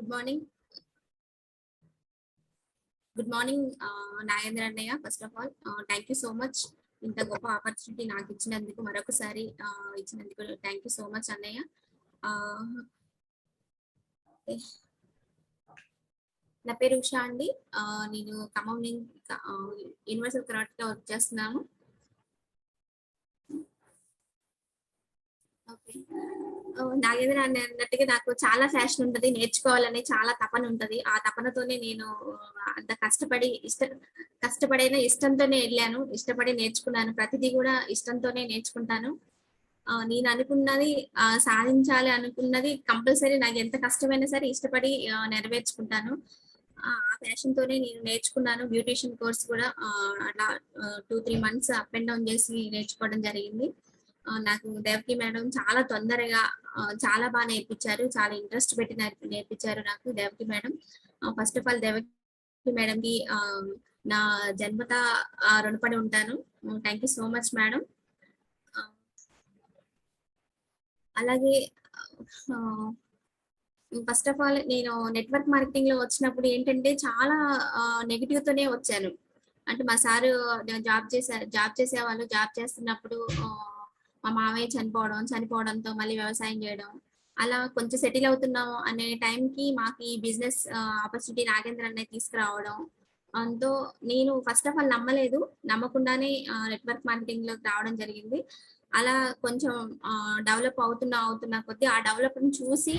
Good morning. Good morning Nagendra అన్నయ్య. First of all thank you so much. ఇంత గొప్ప opportunity నాకు ఇచ్చినందుకు మరొకసారి ఇచ్చినందుకు థ్యాంక్ యూ సో మచ్ అన్నయ్య. నా పేరు ఉషా అండి. నేను ఖమ్మం యూనివర్సల్ కరాటేలో వర్క్ చేస్తున్నాను. ఓకే, నాగేంద్ర అన్నట్టుగా నాకు చాలా ఫ్యాషన్ ఉంటది, నేర్చుకోవాలని చాలా తపన ఉంటది. ఆ తపనతోనే నేను అంత కష్టపడైనా ఇష్టంతోనే వెళ్ళాను, ఇష్టపడి నేర్చుకున్నాను. ప్రతిదీ కూడా ఇష్టంతోనే నేర్చుకుంటాను. నేను అనుకున్నది సాధించాలి అనుకున్నది కంపల్సరీ నాకు ఎంత కష్టమైనా సరే ఇష్టపడి నెరవేర్చుకుంటాను. ఆ ప్యాషన్ తోనే నేను నేర్చుకున్నాను. బ్యూటిషియన్ కోర్స్ కూడా అలా 2-3 మంత్స్ అప్ అండ్ డౌన్ చేసి నేర్చుకోవడం జరిగింది. నాకు దేవకి మేడం చాలా తొందరగా చాలా బాగా నేర్పించారు. చాలా ఇంట్రెస్ట్ పెట్టి నేర్పించారు నాకు Devaki madam. First of all Devaki madam కి నా జన్మత రుణపడి ఉంటాను. Thank you so much madam. అలాగే ఫస్ట్ ఆఫ్ ఆల్ నేను నెట్వర్క్ మార్కెటింగ్ లో వచ్చినప్పుడు ఏంటంటే చాలా నెగిటివ్ తోనే వచ్చాను. అంటే మా సారు జాబ్ చేసేవాళ్ళు. జాబ్ చేస్తున్నప్పుడు మా మామయ్య చనిపోవడంతో మళ్ళీ వ్యవసాయం చేయడం, అలా కొంచెం సెటిల్ అవుతున్నాము అనే టైంకి మాకు ఈ బిజినెస్ ఆపర్చునిటీ నాగేంద్ర అన్నయ్య తీసుకురావడం అంతో నేను ఫస్ట్ ఆఫ్ ఆల్ నమ్మకుండానే నెట్వర్క్ మార్కెటింగ్ లోకి రావడం జరిగింది. అలా కొంచెం డెవలప్ అవుతున్నా కొద్దీ ఆ డెవలప్ చూసి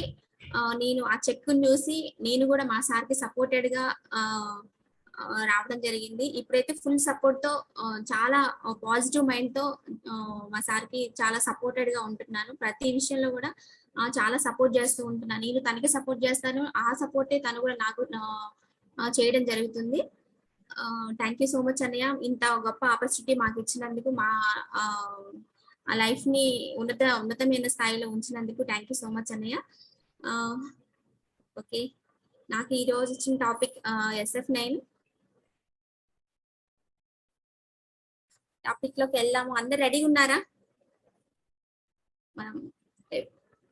నేను ఆ చెక్ చూసి నేను కూడా మా సార్కి సపోర్టెడ్ గా రావడం జరిగింది. ఇప్పుడైతే ఫుల్ సపోర్ట్ తో చాలా పాజిటివ్ మైండ్ తో మా సార్కి చాలా సపోర్టెడ్ గా ఉంటున్నాను. ప్రతి విషయంలో కూడా చాలా సపోర్ట్ చేస్తూ ఉంటున్నాను. నేను తనకి సపోర్ట్ చేస్తాను, ఆ సపోర్టే తను కూడా నాకు చేయడం జరుగుతుంది. థ్యాంక్ యూ సో మచ్ అన్నయ్య. ఇంత గొప్ప ఆపర్చునిటీ మాకు ఇచ్చినందుకు, మా లైఫ్ ని ఉన్నతమైన స్థాయిలో ఉంచినందుకు థ్యాంక్ యూ సో మచ్ అన్నయ్య. ఓకే, నాకు ఈ రోజు ఇచ్చిన టాపిక్ SF9 టాపిక్ లోకి వెళ్దాము. అందరు రెడీగా ఉన్నారా? మనం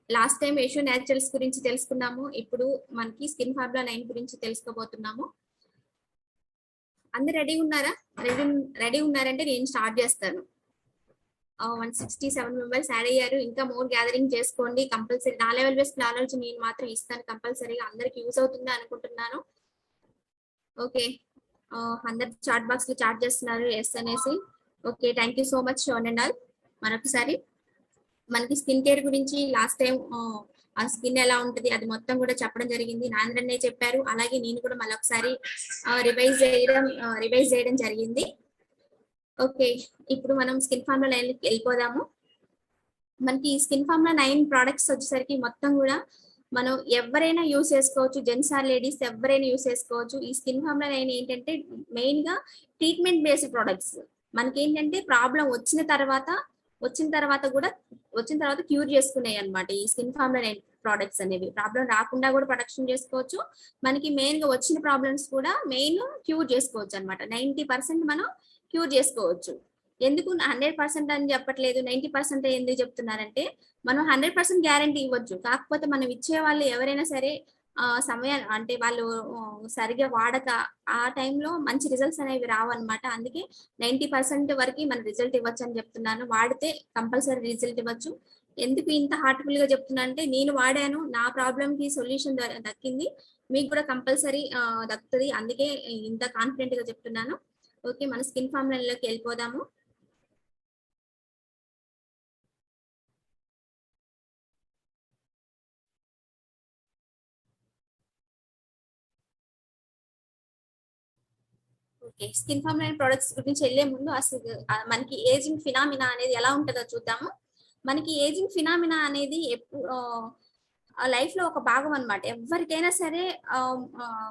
లాస్ట్ టైం ఏషియో న్యాచురల్స్ గురించి తెలుసుకున్నాము. ఇప్పుడు మనకి స్కిన్ ఫార్ములా 9 గురించి తెలుసుకోబోతున్నాము. అందరు రెడీ ఉన్నారా? రెడీ ఉన్నారంటే నేను స్టార్ట్ చేస్తాను. 167 మెంబర్స్ యాడ్ అయ్యారు. ఇంకా మోర్ గ్యాదరింగ్ చేసుకోండి కంపల్సరీ. నా లెవెల్ బేస్డ్ నాలెడ్జ్ నేను మాత్రం ఇస్తాను కంపల్సరీగా. అందరికి యూజ్ అవుతుంది అనుకుంటున్నాను. ఓకే, అందరు చాట్ బాక్స్ లో చాట్ చేస్తున్నారు ఎస్ అనేసి. Okay, thank you so much shown and all. మరొకసారి మనకి స్కిన్ కేర్ గురించి లాస్ట్ టైం ఆ స్కిన్ ఎలా ఉంటుంది అది మొత్తం కూడా చెప్పడం జరిగింది. నాంద్రన్నే చెప్పారు. అలాగే నేను కూడా మళ్ళొకసారి రివైజ్ చేయడం జరిగింది. ఓకే, ఇప్పుడు మనం స్కిన్ ఫార్ములా 9 వెళ్ళిపోదాము. మనకి స్కిన్ ఫార్ములా 9 ప్రోడక్ట్స్ వచ్చేసరికి మొత్తం కూడా మనం ఎవరైనా యూస్ చేసుకోవచ్చు. జెంట్స్ ఆర్ లేడీస్ ఎవరైనా యూస్ చేసుకోవచ్చు. ఈ స్కిన్ ఫార్ములా 9 ఏంటంటే మెయిన్ గా ట్రీట్మెంట్ బేస్డ్ ప్రొడక్ట్స్. మనకి ఏంటంటే ప్రాబ్లం వచ్చిన తర్వాత క్యూర్ చేసుకున్నాయి అనమాట. ఈ స్కిన్ ఫార్ములా 9 ప్రోడక్ట్స్ అనేవి ప్రాబ్లం రాకుండా కూడా ప్రొడక్షన్ చేసుకోవచ్చు. మనకి మెయిన్ గా వచ్చిన ప్రాబ్లమ్స్ కూడా మెయిన్ క్యూర్ చేసుకోవచ్చు అనమాట. 90% మనం క్యూర్ చేసుకోవచ్చు. ఎందుకు 100% అని చెప్పట్లేదు, 90% ఎందుకు చెప్తున్నారంటే మనం 100% గ్యారంటీ ఇవ్వచ్చు. కాకపోతే మనం ఇచ్చే వాళ్ళు ఎవరైనా సరే సమయం అంటే వాళ్ళు సరిగా వాడక ఆ టైంలో మంచి రిజల్ట్స్ అనేవి రావన్నమాట. అందుకే 90% వరకు మన రిజల్ట్ ఇవ్వచ్చు అని చెప్తున్నాను. వాడితే కంపల్సరీ రిజల్ట్ ఇవ్వచ్చు. ఎందుకు ఇంత హార్ట్ఫుల్ గా చెప్తున్నా అంటే నేను వాడాను, నా ప్రాబ్లం కి సొల్యూషన్ దక్కింది, మీకు కూడా కంపల్సరీ దక్కుతుంది. అందుకే ఇంత కాన్ఫిడెంట్ గా చెప్తున్నాను. ఓకే, మన స్కిన్ ఫార్ములాలోకి వెళ్ళిపోదాము. ఓకే, స్కిన్ ఫార్ములా ప్రొడక్ట్స్ గురించి వెళ్లే ముందు అసలు మనకి ఏజింగ్ ఫినామినా అనేది ఎలా ఉంటుందో చూద్దాము. మనకి ఏజింగ్ ఫినామినా అనేది లైఫ్ లో ఒక భాగం అనమాట. ఎవరికైనా సరే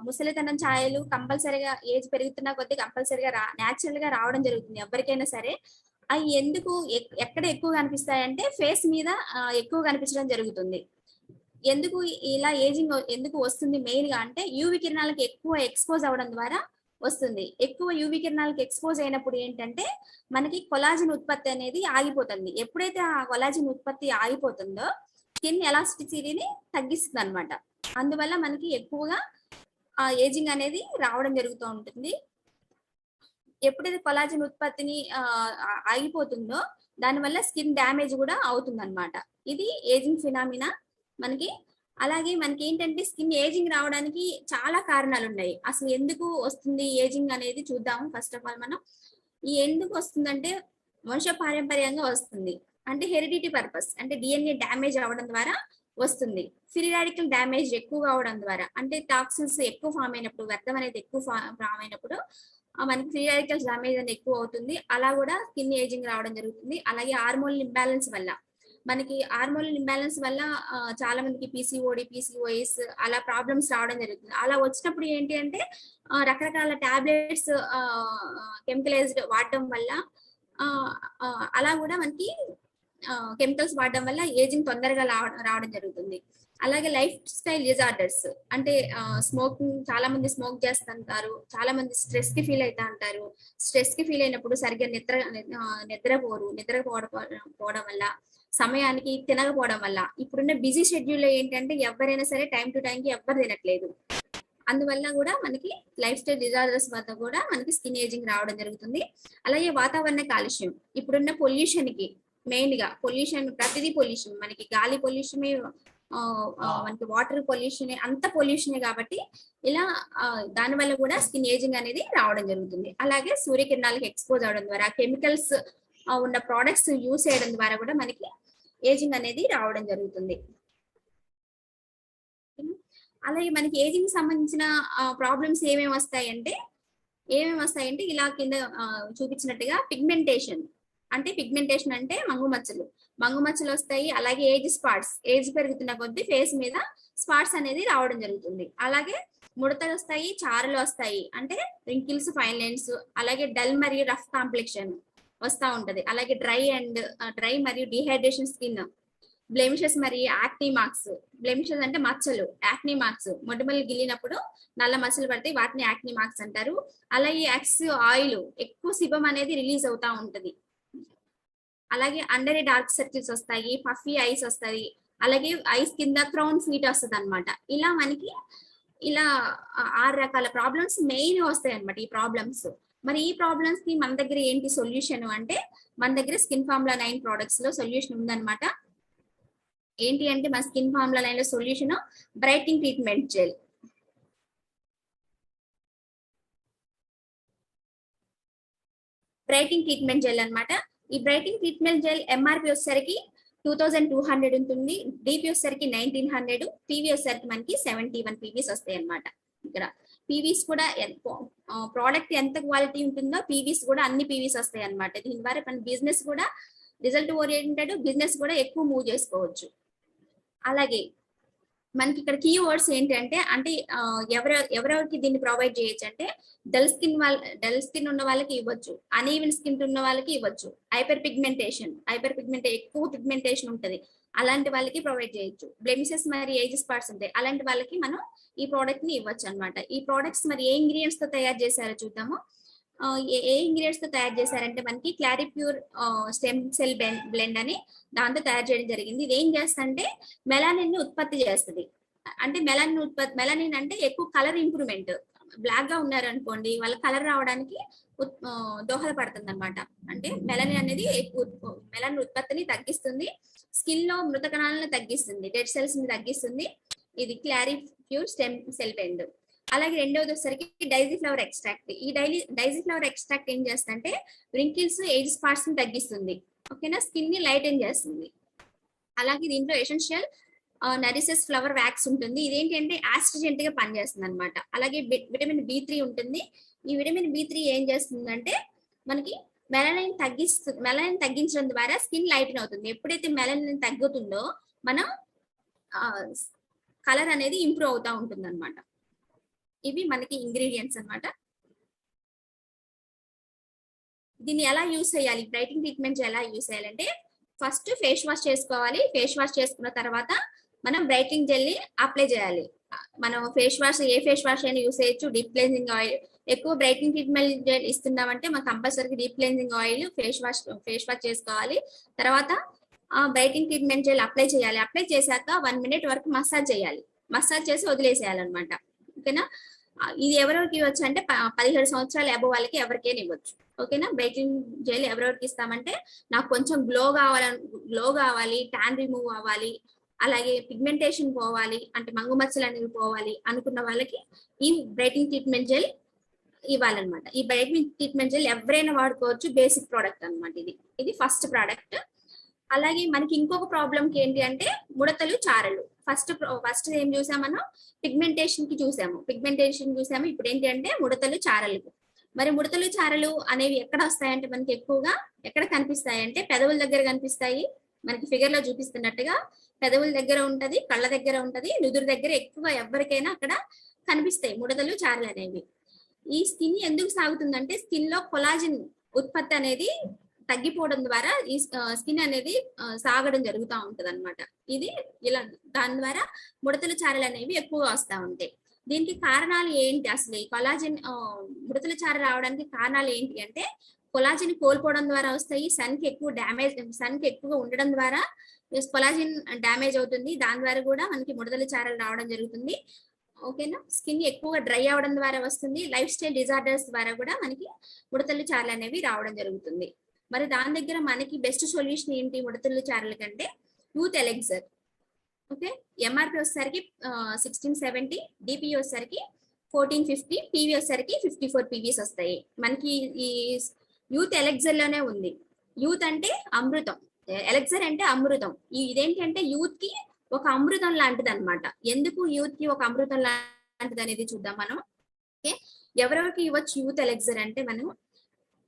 ముసలితనం ఛాయలు కంపల్సరీగా ఏజ్ పెరుగుతున్న కొద్దీ కంపల్సరీగా న్యాచురల్ గా రావడం జరుగుతుంది ఎవరికైనా సరే. అవి ఎందుకు ఎక్కడ ఎక్కువ కనిపిస్తాయంటే ఫేస్ మీద ఎక్కువ కనిపించడం జరుగుతుంది. ఎందుకు ఇలా ఏజింగ్ ఎందుకు వస్తుంది మెయిన్ గా అంటే యూవి కిరణాలకు ఎక్కువ ఎక్స్పోజ్ అవ్వడం ద్వారా వస్తుంది. ఎక్కువ యూవి కిరణాలకు ఎక్స్పోజ్ అయినప్పుడు ఏంటంటే మనకి కొలాజిన్ ఉత్పత్తి అనేది ఆగిపోతుంది. ఎప్పుడైతే ఆ కొలాజిన్ ఉత్పత్తి ఆగిపోతుందో స్కిన్ ఎలాస్టిసిటీని తగ్గిస్తుంది అనమాట. అందువల్ల మనకి ఎక్కువగా ఏజింగ్ అనేది రావడం జరుగుతూ ఉంటుంది. ఎప్పుడైతే కొలాజన్ ఉత్పత్తిని ఆగిపోతుందో దానివల్ల స్కిన్ డ్యామేజ్ కూడా అవుతుంది అనమాట. ఇది ఏజింగ్ ఫినామినా మనకి. అలాగే మనకి ఏంటంటే స్కిన్ ఏజింగ్ రావడానికి చాలా కారణాలు ఉన్నాయి. అసలు ఎందుకు వస్తుంది ఏజింగ్ అనేది చూద్దాము. ఫస్ట్ ఆఫ్ ఆల్ మనం ఈ ఎందుకు వస్తుందంటే వంశ పారంపర్యంగా వస్తుంది. అంటే హెరిడిటీ పర్పస్, అంటే డిఎన్ఏ డ్యామేజ్ అవ్వడం ద్వారా వస్తుంది. ఫ్రీ రాడికల్ డ్యామేజ్ ఎక్కువగా అవడం ద్వారా, అంటే టాక్సిన్స్ ఎక్కువ ఫామ్ అయినప్పుడు, వ్యర్థం అనేది ఎక్కువ ఫామ్ అయినప్పుడు మనకి ఫ్రీ రాడికల్స్ డ్యామేజ్ అనేది ఎక్కువ అవుతుంది. అలా కూడా స్కిన్ ఏజింగ్ రావడం జరుగుతుంది. అలాగే హార్మోనల్ ఇంబ్యాలెన్స్ వల్ల, మనకి హార్మోనల్ ఇంబ్యాలెన్స్ వల్ల చాలా మందికి పీసీఓడి, పీసీఓఎస్ అలా ప్రాబ్లమ్స్ రావడం జరుగుతుంది. అలా వచ్చినప్పుడు ఏంటి అంటే రకరకాల టాబ్లెట్స్ కెమికలైజ్డ్ వాడడం వల్ల అలా కూడా మనకి కెమికల్స్ వాడడం వల్ల ఏజింగ్ తొందరగా రావడం జరుగుతుంది. అలాగే లైఫ్ స్టైల్ డిజార్డర్స్, అంటే స్మోకింగ్, చాలా మంది స్మోక్ చేస్తుంటారు, చాలా మంది స్ట్రెస్ కి ఫీల్ అవుతా ఉంటారు. స్ట్రెస్ కి ఫీల్ అయినప్పుడు సరిగ్గా నిద్రపోవడం వల్ల, సమయానికి తినకపోవడం వల్ల, ఇప్పుడున్న బిజీ షెడ్యూల్ లో ఏంటంటే ఎవరైనా సరే టైం టు టైం కి ఎవ్వరు తినట్లేదు. అందువల్ల కూడా మనకి లైఫ్ స్టైల్ డిజార్డర్స్ వల్ల కూడా మనకి స్కిన్ ఏజింగ్ రావడం జరుగుతుంది. అలాగే వాతావరణ కాలుష్యం, ఇప్పుడున్న పొల్యూషన్ కి, మెయిన్ గా పొల్యూషన్, ప్రతిదీ పొల్యూషన్, మనకి గాలి పొల్యూషన్, మనకి వాటర్ పొల్యూషన్, అంత పొల్యూషన్ కాబట్టి ఇలా దానివల్ల కూడా స్కిన్ ఏజింగ్ అనేది రావడం జరుగుతుంది. అలాగే సూర్యకిరణాలకు ఎక్స్పోజ్ అవడం ద్వారా, కెమికల్స్ ఉన్న ప్రోడక్ట్స్ యూస్ చేయడం ద్వారా కూడా మనకి ఏజింగ్ అనేది రావడం జరుగుతుంది. అలాగే మనకి ఏజింగ్ సంబంధించిన ప్రాబ్లమ్స్ ఏమేమి వస్తాయంటే ఇలా కింద చూపించినట్టుగా పిగ్మెంటేషన్, అంటే మంగు మచ్చలు వస్తాయి. అలాగే ఏజ్ పెరుగుతున్న కొద్దీ ఫేస్ మీద స్పాట్స్ అనేది రావడం జరుగుతుంది. అలాగే ముడతలు వస్తాయి, చారలు వస్తాయి, అంటే రింకిల్స్, ఫైన్ లైన్స్. అలాగే డల్ మరియు రఫ్ కాంప్లెక్షన్ వస్తూ ఉంటది. అలాగే డ్రై మరియు డిహైడ్రేషన్ స్కిన్, బ్లెమిషెస్ మరియు యాక్నీ మార్క్స్. బ్లెమిషెస్ అంటే మచ్చలు, యాక్నీ మార్క్స్ మొటిమలు గిల్లినప్పుడు నల్ల మచ్చలు పడితే వాటిని యాక్నీ మార్క్స్ అంటారు. అలాగే ఆయిల్, ఎక్కువ సిబం అనేది రిలీజ్ అవుతా ఉంటది. అలాగే అండర్ డార్క్ సర్కిల్స్ వస్తాయి, పఫీ ఐస్ వస్తాయి. అలాగే ఐస్ కింద క్రౌన్ స్వీట్ వస్తుంది అనమాట. ఇలా మనకి 6 రకాల ప్రాబ్లమ్స్ మెయిన్ వస్తాయి అనమాట. ఈ ప్రాబ్లమ్స్, మరి ఈ ప్రాబ్లమ్స్ కి మన దగ్గర ఏంటి సొల్యూషన్ అంటే, మన దగ్గర స్కిన్ ఫార్ములా 9 ప్రొడక్ట్స్ లో సొల్యూషన్ ఉందన్నమాట. ఏంటి అంటే మన స్కిన్ ఫార్ములా 9 లో solution brightening treatment gel. Brightening treatment gel అనమాట. ఈ బ్రైట్నింగ్ ట్రీట్మెంట్ జెల్ ఎంఆర్పి వచ్చేసరికి 2200 ఉంటుంది, డిపి వచ్చేసరికి 1900, పీవీ వచ్చేసరికి మనకి 71 పీవీస్ వస్తాయి అనమాట. ఇక్కడ పీవీస్ కూడా ప్రోడక్ట్ ఎంత క్వాలిటీ ఉంటుందో పీవీస్ కూడా అన్ని పీవీస్ వస్తాయి అనమాట. దీని ద్వారా మన బిజినెస్ కూడా రిజల్ట్ ఓరియంటెడ్ బిజినెస్ కూడా ఎక్కువ మూవ్ చేసుకోవచ్చు. అలాగే మనకి ఇక్కడ కీ వర్డ్స్ ఏంటంటే, ఎవరెవరికి దీన్ని ప్రొవైడ్ చేయొచ్చు అంటే, డల్ స్కిన్ ఉన్న వాళ్ళకి ఇవ్వచ్చు, అన్ఈవెన్ స్కిన్ ఉన్న వాళ్ళకి ఇవ్వచ్చు, హైపర్ పిగ్మెంటేషన్ ఎక్కువ పిగ్మెంటేషన్ ఉంటుంది, అలాంటి వాళ్ళకి ప్రొవైడ్ చేయొచ్చు, బ్లెమిషెస్ మరి ఏజ్ స్పాట్స్ ఉంటాయి, అలాంటి వాళ్ళకి మనం ఈ ప్రోడక్ట్ ని ఇవ్వచ్చు అనమాట. ఈ ప్రోడక్ట్స్ మరి ఏ ఇంగ్రీడియంట్స్ తో తయారు చేశారో చూద్దాము. ఏ ఇంగ్రీడియంట్స్ తో తయారు చేశారంటే మనకి క్లారిప్యూర్ స్టెమ్ సెల్ బ్లెండ్ అని దాంతో తయారు చేయడం జరిగింది. ఇది ఏం చేస్తుందంటే మెలానిన్ ని ఉత్పత్తి చేస్తుంది. అంటే మెలానిన్ అంటే ఎక్కువ కలర్ ఇంప్రూవ్మెంట్. బ్లాక్ గా ఉన్నారు అనుకోండి, వాళ్ళ కలర్ రావడానికి దోహదపడుతుంది అనమాట. అంటే మెలానిన్ అనేది మెలానిన్ ఉత్పత్తిని తగ్గిస్తుంది, స్కిన్ లో మృత కణాలను తగ్గిస్తుంది, డెడ్ సెల్స్ ని తగ్గిస్తుంది. ఇది క్లారిప్యూర్ స్టెమ్ సెల్ బ్లెండ్. అలాగే రెండవది వచ్చేసరికి డైజీ ఫ్లవర్ ఎక్స్ట్రాక్ట్. ఈ డైజీ ఫ్లవర్ ఎక్స్ట్రాక్ట్ ఏం చేస్తుందంటే రింకిల్స్, ఏజ్ స్పాట్స్ ని తగ్గిస్తుంది, ఓకేనా, స్కిన్ ని లైటెన్ చేస్తుంది. అలాగే దీంట్లో ఎసెన్షియల్ నరిసెస్ ఫ్లవర్ వ్యాక్స్ ఉంటుంది. ఇదేంటంటే ఆస్ట్రిజెంట్ గా పనిచేస్తుంది అనమాట. అలాగే విటమిన్ B3 ఉంటుంది. ఈ విటమిన్ B3 ఏం చేస్తుందంటే మనకి మెలనిన్ తగ్గించడం ద్వారా స్కిన్ లైటెన్ అవుతుంది. ఎప్పుడైతే మెలనిన్ తగ్గుతుందో మనం కలర్ అనేది ఇంప్రూవ్ అవుతా ఉంటుంది అనమాట. ఇవి మనకి ఇంగ్రీడియంట్స్ అన్నమాట. దీన్ని ఎలా యూస్ చేయాలి, బ్రైటింగ్ ట్రీట్మెంట్ ఎలా యూస్ చేయాలంటే, ఫస్ట్ ఫేస్ వాష్ చేసుకోవాలి. ఫేస్ వాష్ చేసుకున్న తర్వాత మనం బ్రైటింగ్ జెల్ ని అప్లై చేయాలి. మనం ఏ ఫేస్ వాష్ అయినా యూస్ చేయొచ్చు. డీప్ క్లెన్జింగ్ ఆయిల్, ఎక్కువ బ్రైటింగ్ ట్రీట్మెంట్ జెల్ ఇస్తున్నామంటే మనం compulsory deep cleansing oil face wash చేసుకోవాలి. తర్వాత బ్రైటింగ్ ట్రీట్మెంట్ జెల్ అప్లై చేయాలి. అప్లై చేశాక 1 minute వరకు మసాజ్ చేయాలి. మసాజ్ చేసి వదిలేసేయాలన్నమాట. ఓకేనా. ఇది ఎవరెవరికి ఇవ్వచ్చు అంటే 17 సంవత్సరాలు అబోవ్ వాళ్ళకి ఎవరికైనా ఇవ్వచ్చు. ఓకేనా. బ్రైట్నింగ్ జెల్ ఎవరెవరికి ఇస్తామంటే నాకు కొంచెం గ్లో కావాలి, ట్యాన్ రిమూవ్ అవ్వాలి, అలాగే పిగ్మెంటేషన్ పోవాలి, అంటే మంగు మచ్చలు అనేవి పోవాలి అనుకున్న వాళ్ళకి ఈ బ్రైట్నింగ్ ట్రీట్మెంట్ జెల్ ఇవ్వాలన్నమాట. ఈ బ్రైట్నింగ్ ట్రీట్మెంట్ జెల్ ఎవరైనా వాడుకోవచ్చు, బేసిక్ ప్రోడక్ట్ అనమాట. ఇది ఫస్ట్ ప్రోడక్ట్. అలాగే మనకి ఇంకొక ప్రాబ్లంకి ఏంటి అంటే ముడతలు, చారలు. ఫస్ట్ ఏం చూసాం మనం, పిగ్మెంటేషన్ చూసాము. ఇప్పుడు ఏంటి అంటే ముడతలు, చారలు. మరి ముడతలు, చారలు అనేవి ఎక్కడ వస్తాయంటే మనకి ఎక్కువగా ఎక్కడ కనిపిస్తాయి అంటే పెదవుల దగ్గర కనిపిస్తాయి. మనకి ఫిగర్ లో చూపిస్తున్నట్టుగా పెదవుల దగ్గర ఉంటది, కళ్ళ దగ్గర ఉంటది, నుదురు దగ్గర ఎక్కువ ఎవరికైనా అక్కడ కనిపిస్తాయి ముడతలు, చారలు అనేవి. ఈ స్కిన్ ఎందుకు సాగుతుందంటే స్కిన్ లో కొలాజిన్ ఉత్పత్తి అనేది తగ్గిపోవడం ద్వారా ఈ స్కిన్ అనేది సాగడం జరుగుతూ ఉంటది అనమాట. ఇది ఇలా దాని ద్వారా ముడతలు, చారలు అనేవి ఎక్కువగా వస్తూ ఉంటాయి. దీనికి కారణాలు ఏంటి, అసలు ఈ కొలాజిన్ ముడతలు, చారలు రావడానికి కారణాలు ఏంటి అంటే కొలాజిన్ కోల్పోవడం ద్వారా వస్తాయి. సన్ కి ఎక్కువగా ఉండడం ద్వారా కొలాజిన్ డ్యామేజ్ అవుతుంది. దాని ద్వారా కూడా మనకి ముడతలు, చారలు రావడం జరుగుతుంది. ఓకేనా. స్కిన్ ఎక్కువగా డ్రై అవడం ద్వారా వస్తుంది. లైఫ్ స్టైల్ డిజార్డర్స్ ద్వారా కూడా మనకి ముడతలు, చారలు అనేవి రావడం జరుగుతుంది. మరి దాని దగ్గర మనకి బెస్ట్ సొల్యూషన్ ఏంటి ముడతలు, చారల కంటే, యూత్ ఎలెక్సర్. ఓకే. ఎంఆర్పి వచ్చేసరికి 1670, డిపి వచ్చేసరికి 1450, పీవీ వచ్చేసరికి 54 పీవీస్ వస్తాయి. మనకి ఈ యూత్ ఎలెక్సర్ లోనే ఉంది. యూత్ అంటే అమృతం, ఎలెక్సర్ అంటే అమృతం. ఇదేంటి అంటే యూత్ కి ఒక అమృతం లాంటిది అనమాట. ఎందుకు యూత్ కి ఒక అమృతం లాంటిది అనేది చూద్దాం మనం. ఓకే. ఎవరెవరికి ఇవ్వచ్చు యూత్ ఎలెక్సర్ అంటే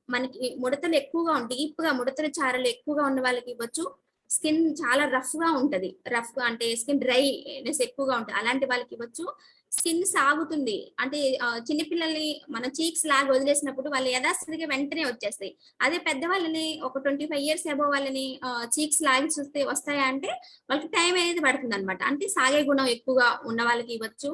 మనకి ముడతలు ఎక్కువగా డీప్ గా ముడతలు, చారలు ఎక్కువగా ఉన్న వాళ్ళకి ఇవ్వచ్చు. స్కిన్ చాలా రఫ్ గా ఉంటది, అంటే స్కిన్ డ్రైనెస్ ఎక్కువగా ఉంటుంది, అలాంటి వాళ్ళకి ఇవ్వచ్చు. స్కిన్ సాగుతుంది అంటే చిన్నపిల్లల్ని మన చీక్స్ లాగా వదిలేసినప్పుడు వాళ్ళు యథాస్థితిగా వెంటనే వచ్చేస్తాయి. అదే పెద్దవాళ్ళని ఒక 25 years అబోవ్ వాళ్ళని చీక్స్ లాగి చూస్తే వస్తాయా అంటే వాళ్ళకి టైం అనేది పడుతుంది అనమాట. అంటే సాగే గుణం ఎక్కువగా ఉన్న వాళ్ళకి ఇవ్వచ్చు.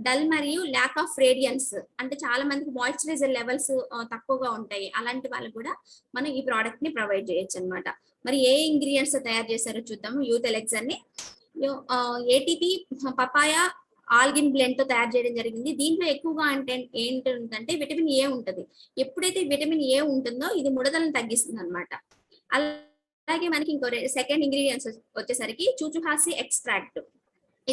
డల్ మరియు ల్యాక్ ఆఫ్ రేడియన్స్, అంటే చాలా మందికి మాయిశ్చరైజర్ లెవెల్స్ తక్కువగా ఉంటాయి. అలాంటి వాళ్ళకి కూడా మనం ఈ ప్రోడక్ట్ ని ప్రొవైడ్ చేయొచ్చు అనమాట. మరి ఏ ఇంగ్రీడియంట్స్ తయారు చేశారో చూద్దాము యూత్ ఎలెక్సర్ ని. ఏటీపీ పపాయ ఆల్గిన్ బ్లెండ్ తో తయారు చేయడం జరిగింది. దీంట్లో ఎక్కువగా అంటే ఏంటంటే విటమిన్ ఏ ఉంటది. ఎప్పుడైతే విటమిన్ ఏ ఉంటుందో ఇది ముడతలను తగ్గిస్తుంది అనమాట. అలాగే మనకి ఇంకో సెకండ్ ఇంగ్రీడియంట్స్ వచ్చేసరికి చూచుహాసి ఎక్స్ట్రాక్ట్.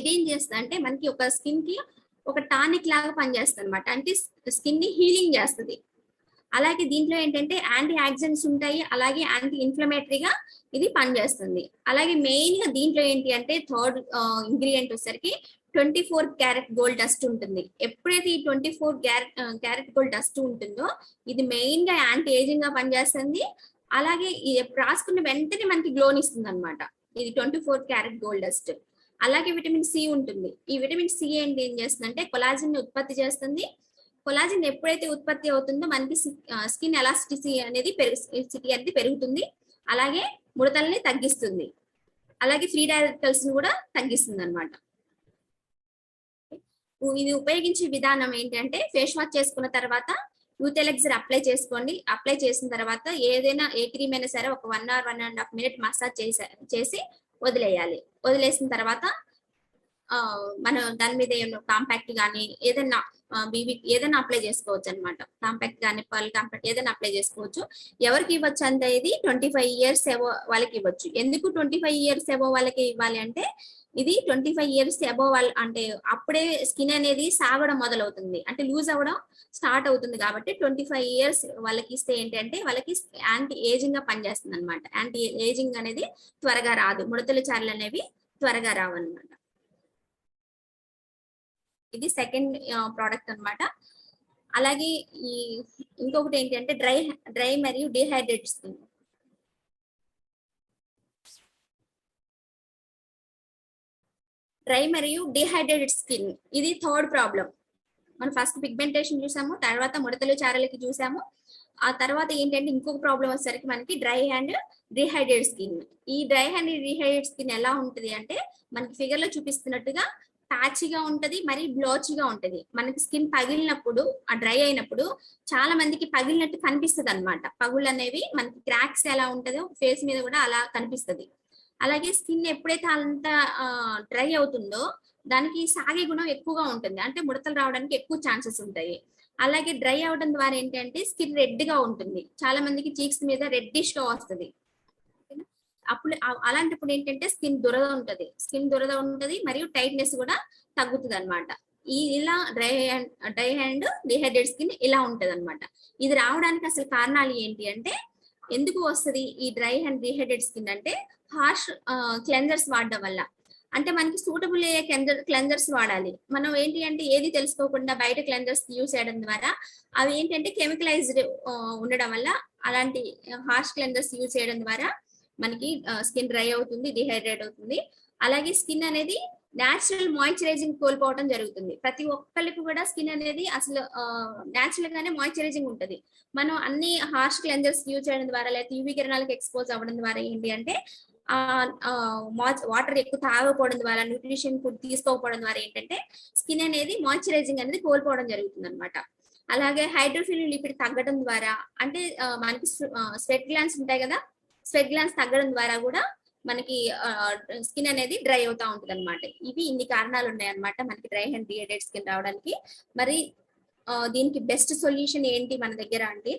ఇదేం చేస్తుంది అంటే మనకి ఒక స్కిన్ కి ఒక టానిక్ లాగా పనిచేస్తుంది అనమాట. అంటే స్కిన్ ని హీలింగ్ చేస్తుంది. అలాగే దీంట్లో ఏంటంటే యాంటీ ఆక్సిడెంట్స్ ఉంటాయి, అలాగే యాంటీ ఇన్ఫ్లమేటరీగా ఇది పనిచేస్తుంది. అలాగే మెయిన్ గా దీంట్లో ఏంటి అంటే థర్డ్ ఇంగ్రీడియంట్ వచ్చేసరికి 24 క్యారెట్ గోల్డ్ డస్ట్ ఉంటుంది. ఎప్పుడైతే ఈ 24 క్యారెట్ గోల్డ్ డస్ట్ ఉంటుందో ఇది మెయిన్ గా యాంటీ ఏజింగ్ గా పనిచేస్తుంది. అలాగే రాసుకున్న వెంటనే మనకి గ్లోన్ ఇస్తుంది అనమాట ఇది 24 క్యారెట్ గోల్డ్ డస్ట్. అలాగే విటమిన్ సి ఉంటుంది. ఈ విటమిన్ సి ఏం చేస్తుందంటే కొలాజిన్ ని ఉత్పత్తి చేస్తుంది. కొలాజిన్ ఎప్పుడైతే ఉత్పత్తి అవుతుందో మనకి స్కిన్ ఎలాస్టిసిటీ అనేది పెరుగుతుంది. అలాగే ముడతల్ని తగ్గిస్తుంది. అలాగే ఫ్రీ రాడికల్స్ ని కూడా తగ్గిస్తుంది అనమాట. ఇది ఉపయోగించే విధానం ఏంటంటే ఫేస్ వాష్ చేసుకున్న తర్వాత యూత్ ఎలెక్సర్ అప్లై చేసుకోండి. అప్లై చేసిన తర్వాత ఏదైనా ఏ క్రీమ్ అయినా సరే ఒక 1 or 1.5 minute మసాజ్ చేసి వదిలేయాలి. వదిలేసిన తర్వాత మనం దాని మీద కాంపాక్ట్ కానీ ఏదైనా ఏదైనా అప్లై చేసుకోవచ్చు అనమాట. కాంపాక్ట్ కానీ పర్ల్ కాంపాక్ట్ ఏదైనా అప్లై చేసుకోవచ్చు. ఎవరికి ఇవ్వచ్చు అంటే ఇది 25 years ఎబో వాళ్ళకి ఇవ్వచ్చు. ఎందుకు 25 years ఎబో వాళ్ళకి ఇవ్వాలి అంటే ఇది 25 years ఎబో వాళ్ళ అంటే అప్పుడే స్కిన్ అనేది సాగడం మొదలవుతుంది, అంటే లూజ్ అవ్వడం స్టార్ట్ అవుతుంది. కాబట్టి 25 years వాళ్ళకి ఇస్తే ఏంటంటే వాళ్ళకి యాంటీ ఏజింగ్ గా పనిచేస్తుంది అనమాట. యాంటీ ఏజింగ్ అనేది త్వరగా రాదు, ముడతలు చారలు అనేవి త్వరగా రావు అనమాట. ఇది సెకండ్ ప్రోడక్ట్ అన్నమాట. అలాగే ఈ ఇంకొకటి ఏంటి అంటే డ్రై మరియు డిహైడ్రేట్ స్కిన్. డ్రై మరియు డిహైడ్రేటెడ్ స్కిన్ ఇది థర్డ్ ప్రాబ్లం. మనం ఫస్ట్ పిగ్మెంటేషన్ చూసాము, తర్వాత ముడతలు చారలకి చూసాము. ఆ తర్వాత ఏంటంటే ఇంకొక ప్రాబ్లం వచ్చేసరికి మనకి డ్రై అండ్ డిహైడ్రేటెడ్ స్కిన్. ఈ డ్రై అండ్ డిహైడ్రేటెడ్ స్కిన్ ఎలా ఉంటుంది అంటే మనకి ఫిగర్ లో చూపిస్తున్నట్టుగా ప్యాచిగా ఉంటది, మరి బ్లోచిగా ఉంటది. మనకి స్కిన్ పగిలినప్పుడు ఆ డ్రై అయినప్పుడు చాలా మందికి పగిలినట్టు కనిపిస్తుంది అనమాట. పగుళ్ళు అనేవి మనకి క్రాక్స్ ఎలా ఉంటుందో ఫేస్ మీద కూడా అలా కనిపిస్తుంది. అలాగే స్కిన్ ఎప్పుడైతే అంత డ్రై అవుతుందో దానికి సాగే గుణం ఎక్కువగా ఉంటుంది, అంటే ముడతలు రావడానికి ఎక్కువ ఛాన్సెస్ ఉంటాయి. అలాగే డ్రై అవడం ద్వారా ఏంటంటే స్కిన్ రెడ్ గా ఉంటుంది, చాలా మందికి చీక్స్ మీద రెడ్డిష్ గా వస్తుంది. అప్పుడు అలాంటప్పుడు ఏంటంటే స్కిన్ దురద ఉంటది మరియు టైట్నెస్ కూడా తగ్గుతుంది అనమాట. ఇలా డ్రై హ్యాండ్ డిహైడ్రేట్ స్కిన్ ఇలా ఉంటది అనమాట. ఇది రావడానికి అసలు కారణాలు ఏంటి అంటే, ఎందుకు వస్తుంది ఈ డ్రై హ్యాండ్ డిహైడ్రేట్ స్కిన్ అంటే, హార్ష్ క్లెన్జర్స్ వాడడం వల్ల. అంటే మనకి సూటబుల్ అయ్యే క్లెన్జర్స్ వాడాలి. మనం ఏంటి అంటే ఏది తెలుసుకోకుండా బయట క్లెన్జర్స్ యూస్ చేయడం ద్వారా అవి ఏంటంటే కెమికలైజ్డ్ ఉండడం వల్ల, అలాంటి హార్ష్ క్లెన్జర్స్ యూజ్ చేయడం ద్వారా మనకి స్కిన్ డ్రై అవుతుంది, డిహైడ్రేట్ అవుతుంది. అలాగే స్కిన్ అనేది న్యాచురల్ మాయిశ్చరైజింగ్ కోల్పోవడం జరుగుతుంది. ప్రతి ఒక్కరికి కూడా స్కిన్ అనేది అసలు న్యాచురల్ గానే మాయిశ్చరైజింగ్ ఉంటుంది. మనం అన్ని హార్ష్ క్లెన్జర్స్ యూజ్ చేయడం ద్వారా లేకపోతే యూవీ కిరణాలకు ఎక్స్పోజ్ అవ్వడం ద్వారా ఏంటి అంటే వాటర్ ఎక్కువ తాగకపోవడం ద్వారా, న్యూట్రిషన్ ఫుడ్ తీసుకోకపోవడం ద్వారా ఏంటంటే స్కిన్ అనేది మాయిశ్చరైజింగ్ అనేది కోల్పోవడం జరుగుతుంది అనమాట. అలాగే హైడ్రోఫిలిక్ లిపిడ్ తగ్గడం ద్వారా, అంటే మనకి స్వెట్ గ్లాండ్స్ ఉంటాయి కదా, స్వెట్ గ్లాండ్స్ తగ్గడం ద్వారా కూడా మనకి స్కిన్ అనేది డ్రై అవుతా ఉంటుంది అనమాట. ఇవి ఇన్ని కారణాలు ఉన్నాయన్నమాట మనకి డ్రై అండ్ డిహైడ్రేట్ స్కిన్ రావడానికి. మరి దీనికి బెస్ట్ సొల్యూషన్ ఏంటి మన దగ్గర అంటే,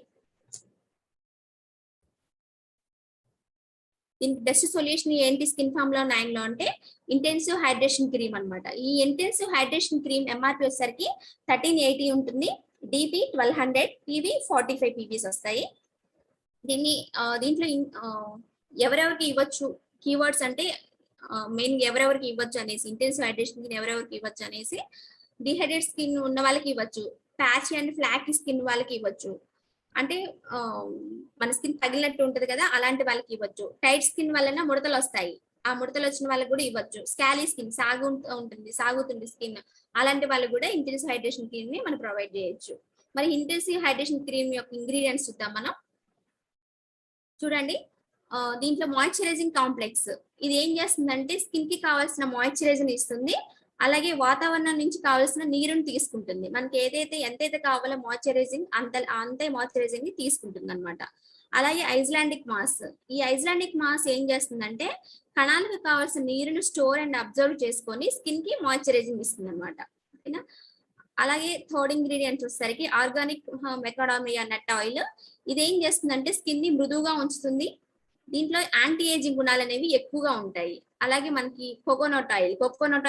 దీనికి బెస్ట్ సొల్యూషన్ ఏంటి స్కిన్ ఫామ్ లో 9 లో అంటే ఇంటెన్సివ్ హైడ్రేషన్ క్రీమ్ అనమాట. ఈ ఇంటెన్సివ్ హైడ్రేషన్ క్రీమ్ ఎంఆర్పి వచ్చేసరికి 1380 ఉంటుంది, డిపి 1200, పివి 45 పీవీస్ వస్తాయి. దీంట్లో ఎవరెవరికి ఇవ్వచ్చు కీవర్డ్స్ అంటే, మెయిన్ ఎవరెవరికి ఇవ్వచ్చు అనేసి, ఇంటెన్సివ్ హైడ్రేషన్ స్కిన్ ఎవరెవరికి ఇవ్వచ్చు అనేసి, డిహైడ్రేట్ స్కిన్ ఉన్న వాళ్ళకి ఇవ్వచ్చు, ప్యాచ్ అండ్ ఫ్లాక్ స్కిన్ వాళ్ళకి ఇవ్వచ్చు, అంటే మన స్కిన్ తగిలినట్టు ఉంటది కదా అలాంటి వాళ్ళకి ఇవ్వచ్చు. టైట్ స్కిన్ వలన ముడతలు వస్తాయి, ఆ ముడతలు వచ్చిన వాళ్ళకి కూడా ఇవ్వచ్చు. స్కాలీ స్కిన్ సాగుతుంది స్కిన్, అలాంటి వాళ్ళకి కూడా ఇంటెన్సివ్ హైడ్రేషన్ క్రీమ్ ని మనం ప్రొవైడ్ చేయొచ్చు. మరి ఇంటెన్సివ్ హైడ్రేషన్ క్రీమ్ యొక్క ఇంగ్రీడియంట్స్ చూద్దాం మనం. చూడండి, దీంట్లో మాయిశ్చరైజింగ్ కాంప్లెక్స్, ఇది ఏం చేస్తుందంటే స్కిన్ కి కావాల్సిన మాయిశ్చరైజింగ్ ఇస్తుంది, అలాగే వాతావరణం నుంచి కావాల్సిన నీరుని తీసుకుంటుంది. మనకి ఎంతైతే కావాలో మాయిశ్చరైజింగ్ అంతే మాయిశ్చరైజింగ్ ని తీసుకుంటుంది అనమాట. అలాగే ఐస్లాండిక్ మాస్, ఈ ఐస్లాండిక్ మాస్ ఏం చేస్తుందంటే కణాలకు కావాల్సిన నీరుని స్టోర్ అండ్ అబ్జర్వ్ చేసుకొని స్కిన్ కి మాయిశ్చరైజింగ్ ఇస్తుంది అనమాట. ఓకేనా. అలాగే థర్డ్ ఇంగ్రీడియంట్ వచ్చేసరికి ఆర్గానిక్ మెకాడామియా నట్ ఆయిల్, ఇది ఏం చేస్తుందంటే స్కిన్ ని మృదువుగా ఉంచుతుంది, దీంట్లో యాంటీ ఏజింగ్ గుణాలు అనేవి ఎక్కువగా ఉంటాయి. అలాగే మనకి కోకోనట్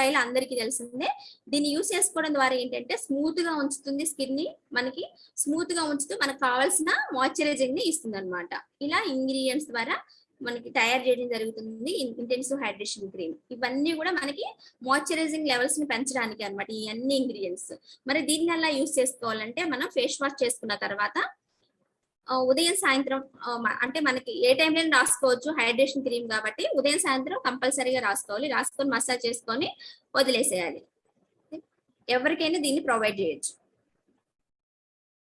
ఆయిల్ అందరికీ తెలిసిందే, దీన్ని యూస్ చేసుకోవడం ద్వారా ఏంటంటే స్మూత్ గా ఉంచుతుంది స్కిన్ ని, మనకి స్మూత్ గా ఉంచుతూ మనకు కావాల్సిన మాయిశ్చరైజింగ్ ని ఇస్తుంది అనమాట. ఇలా ఇంగ్రీడియంట్స్ ద్వారా మనకి తయారు చేయడం జరుగుతుంది ఇంటెన్సివ్ హైడ్రేషన్ క్రీమ్. ఇవన్నీ కూడా మనకి మాయిశ్చరైజింగ్ లెవెల్స్ ని పెంచడానికి అనమాట ఈ అన్ని ఇంగ్రీడియంట్స్. మరి దీన్ని ఎలా యూస్ చేసుకోవాలంటే, మనం ఫేస్ వాష్ చేసుకున్న తర్వాత ఉదయం సాయంత్రం, అంటే మనకి ఏ టైంలో రాసుకోవచ్చు హైడ్రేషన్ క్రీమ్ కాబట్టి, ఉదయం సాయంత్రం కంపల్సరీగా రాసుకోవాలి, రాసుకొని మసాజ్ చేసుకొని వదిలేసేయాలి. ఎవరికైనా దీన్ని ప్రొవైడ్ చేయొచ్చు.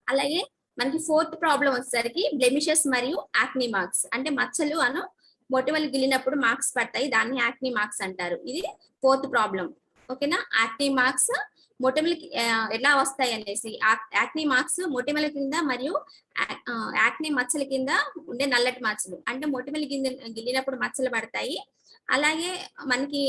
అలాగే మనకి ఫోర్త్ ప్రాబ్లం వచ్చేసరికి బ్లెమిషెస్ మరియు యాక్నీ మార్క్స్, అంటే మచ్చలు మొటిమలు గిల్లినప్పుడు మార్క్స్ పడతాయి, దాన్ని యాక్నీ మార్క్స్ అంటారు. ఇది ఫోర్త్ ప్రాబ్లం. ఓకేనా. యాక్నీ మార్క్స్ మొటిమలకి ఎలా వస్తాయి అనేసి, యాక్నీ మార్క్స్ మొటిమల కింద మరియు యాక్నీ మచ్చల కింద ఉండే నల్లటి మచ్చలు, అంటే మొటిమల కింద గిల్లినప్పుడు మచ్చలు పడతాయి. అలాగే మనకి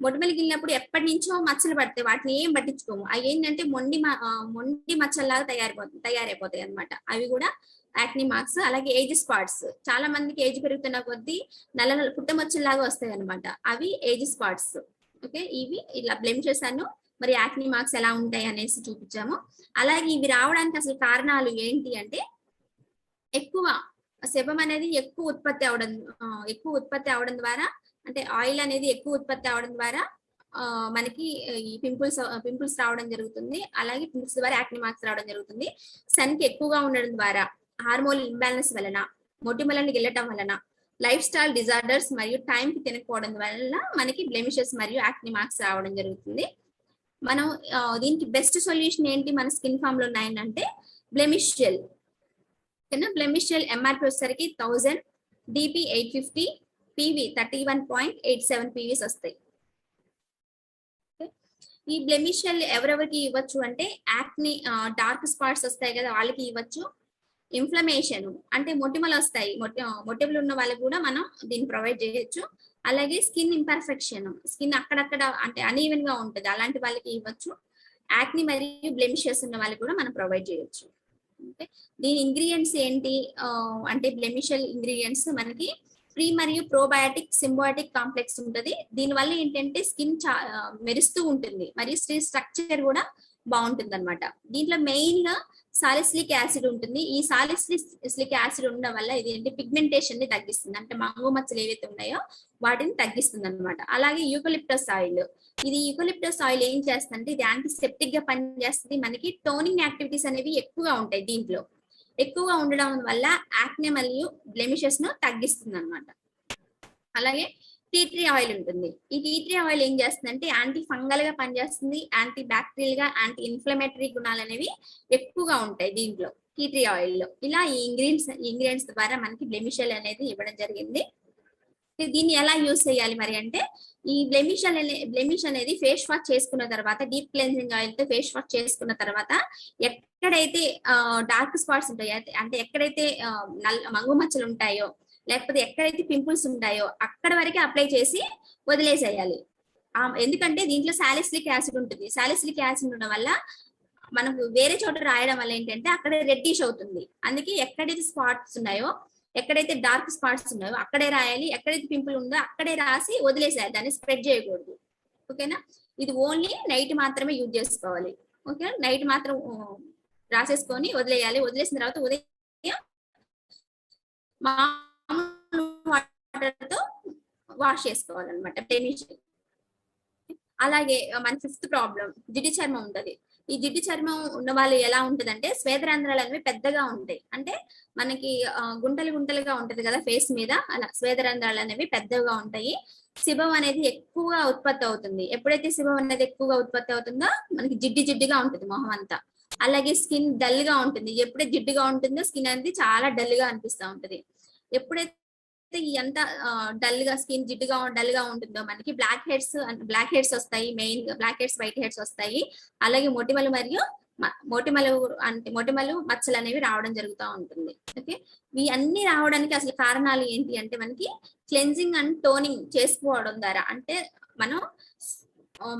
మొటిమలు గిల్లినప్పుడు ఎప్పటి నుంచో మచ్చలు పడతాయి, వాటిని ఏం పట్టించుకోము, అవి ఏంటంటే మొండి మచ్చల్లాగా తయారైపోతాయి అనమాట, అవి కూడా యాక్నీ మార్క్స్. అలాగే ఏజ్ స్పాట్స్, చాలా మందికి ఏజ్ పెరుగుతున్న కొద్దీ నల్ల పుట్టమచ్చల్లాగా వస్తాయి అనమాట, అవి ఏజ్ స్పాట్స్. ఓకే, ఇవి ఇలా బ్లెమ్ చేశాను. మరి యాక్నీ మార్క్స్ ఎలా ఉంటాయి అనేసి చూపించాము. అలాగే ఇవి రావడానికి అసలు కారణాలు ఏంటి అంటే, ఎక్కువ సెబమ్ అనేది ఎక్కువ ఉత్పత్తి అవడం ద్వారా, అంటే ఆయిల్ అనేది ఎక్కువ ఉత్పత్తి అవడం ద్వారా మనకి ఈ పింపుల్స్ రావడం జరుగుతుంది. అలాగే పింపుల్స్ ద్వారా యాక్నీ మార్క్స్ రావడం జరుగుతుంది. సన్ కి ఎక్కువగా ఉండడం ద్వారా, హార్మోన్ ఇంబ్యాలెన్స్ వలన, మొటిమలను గిల్లటం వలన, లైఫ్ స్టైల్ డిజార్డర్స్ మరియు టైం కి తినకపోవడం వల్ల మనకి బ్లెమిషెస్ మరియు యాక్నీ మార్క్స్ రావడం జరుగుతుంది. మనం దీనికి బెస్ట్ సొల్యూషన్ ఏంటి మన స్కిన్ ఫామ్ లో 9 అంటే blemish gel. Blemish gel MRP వచ్చేసరికి 1000, డిపి 850, పివి 31.87 పీవీస్ వస్తాయి. ఈ బ్లెమిష్ జెల్ ఎవరెవరికి ఇవ్వచ్చు అంటే, యాక్నీ డార్క్ స్పాట్స్ వస్తాయి కదా వాళ్ళకి ఇవ్వచ్చు. ఇన్ఫ్లమేషన్ అంటే మొటిమలు వస్తాయి, మొటిమలు ఉన్న వాళ్ళకి కూడా మనం దీన్ని ప్రొవైడ్ చేయొచ్చు. అలాగే స్కిన్ ఇంపర్ఫెక్షన్, స్కిన్ అక్కడక్కడ అంటే అన్ఈవెన్ గా ఉంటుంది, అలాంటి వాళ్ళకి ఇవ్వచ్చు. యాక్ని మరియు బ్లెమిషెస్ ఉన్న వాళ్ళకి కూడా మనం ప్రొవైడ్ చేయొచ్చు. అంటే దీని ఇంగ్రీడియంట్స్ ఏంటి అంటే బ్లెమిషల్ ఇంగ్రీడియంట్స్ మనకి ప్రీ మరియు ప్రోబయాటిక్ సింబయాటిక్ కాంప్లెక్స్ ఉంటుంది. దీనివల్ల ఏంటంటే స్కిన్ మెరుస్తూ ఉంటుంది మరియు స్కిన్ స్ట్రక్చర్ కూడా బాగుంటుంది అనమాట. దీంట్లో మెయిన్ గా సాలిసిలిక్ యాసిడ్ ఉంటుంది. ఈ సాలిసిలిక్ యాసిడ్ ఉండడం వల్ల ఇది ఏంటి పిగ్మెంటేషన్ ని తగ్గిస్తుంది, అంటే మంగు మచ్చలు ఏవైతే ఉన్నాయో వాటిని తగ్గిస్తుంది అనమాట. అలాగే యూకలిప్టస్ ఆయిల్, ఇది యూకలిప్టస్ ఆయిల్ ఏం చేస్తుందంటే ఇది యాంటీసెప్టిక్ గా పనిచేస్తుంది. మనకి టోనింగ్ యాక్టివిటీస్ అనేవి ఎక్కువగా ఉంటాయి, దీంట్లో ఎక్కువగా ఉండడం వల్ల యాక్నే మరియు బ్లెమిషెస్ ను తగ్గిస్తుంది అనమాట. అలాగే టీ ట్రీ ఆయిల్ ఉంటుంది. ఈ టీ ట్రీ ఆయిల్ ఏం చేస్తుందంటే యాంటీ ఫంగల్ గా పనిచేస్తుంది, యాంటీ బ్యాక్టీరియల్ గా, యాంటీ ఇన్ఫ్లమేటరీ గుణాలు అనేవి ఎక్కువగా ఉంటాయి దీంట్లో టీ ట్రీ ఆయిల్ లో. ఇలా ఈ ఇంగ్రీడియంట్స్ ద్వారా మనకి బ్లెమిషల్ అనేది ఇవ్వడం జరిగింది. దీన్ని ఎలా యూజ్ చేయాలి మరి అంటే, ఈ బ్లెమిష్ అనేది ఫేస్ వాష్ చేసుకున్న తర్వాత, డీప్ క్లెన్జింగ్ ఆయిల్ తో ఫేస్ వాష్ చేసుకున్న తర్వాత ఎక్కడైతే డార్క్ స్పాట్స్ ఉంటాయో, అంటే ఎక్కడైతే మంగు మచ్చలు ఉంటాయో లేకపోతే ఎక్కడైతే పింపుల్స్ ఉంటాయో అక్కడ వరకే అప్లై చేసి వదిలేసేయాలి. ఎందుకంటే దీంట్లో సాలిసిలిక్ యాసిడ్ ఉంటుంది. సాలిసిలిక్ యాసిడ్ ఉండడం వల్ల మనకు వేరే చోట రాయడం వల్ల ఏంటంటే అక్కడ రెడ్డిష్ అవుతుంది. అందుకే ఎక్కడైతే స్పాట్స్ ఉన్నాయో, ఎక్కడైతే డార్క్ స్పాట్స్ ఉన్నాయో అక్కడే రాయాలి, ఎక్కడైతే పింపుల్ ఉందో అక్కడే రాసి వదిలేసేయాలి, దాన్ని స్ప్రెడ్ చేయకూడదు. ఓకేనా? ఇది ఓన్లీ నైట్ మాత్రమే యూజ్ చేసుకోవాలి. ఓకే, నైట్ మాత్రం రాసేసుకొని వదిలేయాలి. వదిలేసిన తర్వాత ఉదయం వాటర్ తో వాష్ చేసుకోవాలన్నమాట. అలాగే మన 5th ప్రాబ్లం జిడ్డు చర్మం ఉంటది. ఈ జిడ్డు చర్మం ఉన్న వాళ్ళు ఎలా ఉంటదంటే స్వేదరంధ్రాలు అనేవి పెద్దగా ఉంటాయి, అంటే మనకి గుంటలు గుంటలుగా ఉంటది కదా ఫేస్ మీద, అలా స్వేదరంధ్రాలు అనేవి పెద్దగా ఉంటాయి. సిబం అనేది ఎక్కువగా ఉత్పత్తి అవుతుంది. ఎప్పుడైతే సిబం అనేది ఎక్కువగా ఉత్పత్తి అవుతుందో మనకి జిడ్డుగా ఉంటుంది మొహం అంతా. అలాగే స్కిన్ డల్ గా ఉంటుంది. ఎప్పుడైతే జిడ్డుగా ఉంటుందో స్కిన్ అనేది చాలా డల్ గా అనిపిస్తూ ఉంటది. ఎప్పుడైతే ఈ అంతా డల్ గా స్కిన్ జిడ్డుగా డల్ గా ఉంటుందో మనకి బ్లాక్ హెడ్స్ వస్తాయి. మెయిన్ గా బ్లాక్ హెడ్స్, వైట్ హెడ్స్ వస్తాయి. అలాగే మొటిమలు మరియు మొటిమలు మచ్చలు అనేవి రావడం జరుగుతూ ఉంటుంది. ఓకే, ఇవి అన్ని రావడానికి అసలు కారణాలు ఏంటి అంటే మనకి క్లెన్జింగ్ అండ్ టోనింగ్ చేసుకోవడం ద్వారా, అంటే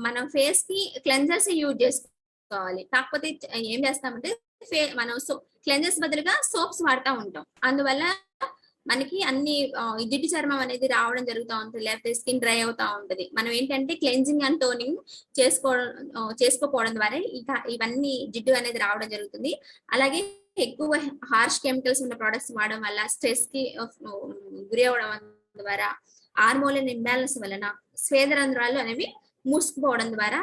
మనం ఫేస్ కి క్లెన్జర్స్ యూజ్ చేసుకోవాలి. కాకపోతే ఏం చేస్తామంటే మనం క్లెన్జర్స్ బదులుగా సోప్స్ వాడుతూ ఉంటాం. అందువల్ల మనకి అన్ని జిడ్డు చర్మం అనేది రావడం జరుగుతూ ఉంటుంది, లేకపోతే స్కిన్ డ్రై అవుతా ఉంటది. మనం ఏంటంటే క్లెన్జింగ్ అండ్ టోనింగ్ చేసుకోపోవడం ద్వారా ఇవన్నీ జిడ్డు అనేది రావడం జరుగుతుంది. అలాగే ఎక్కువ హార్ష్ కెమికల్స్ ఉన్న ప్రొడక్ట్స్ వాడడం వల్ల, స్ట్రెస్ కి గురి అవడం ద్వారా, హార్మోన్ ఇంబ్యాలెన్స్ వలన స్వేదరంధ్రాలు అనేవి మూసుకుపోవడం ద్వారా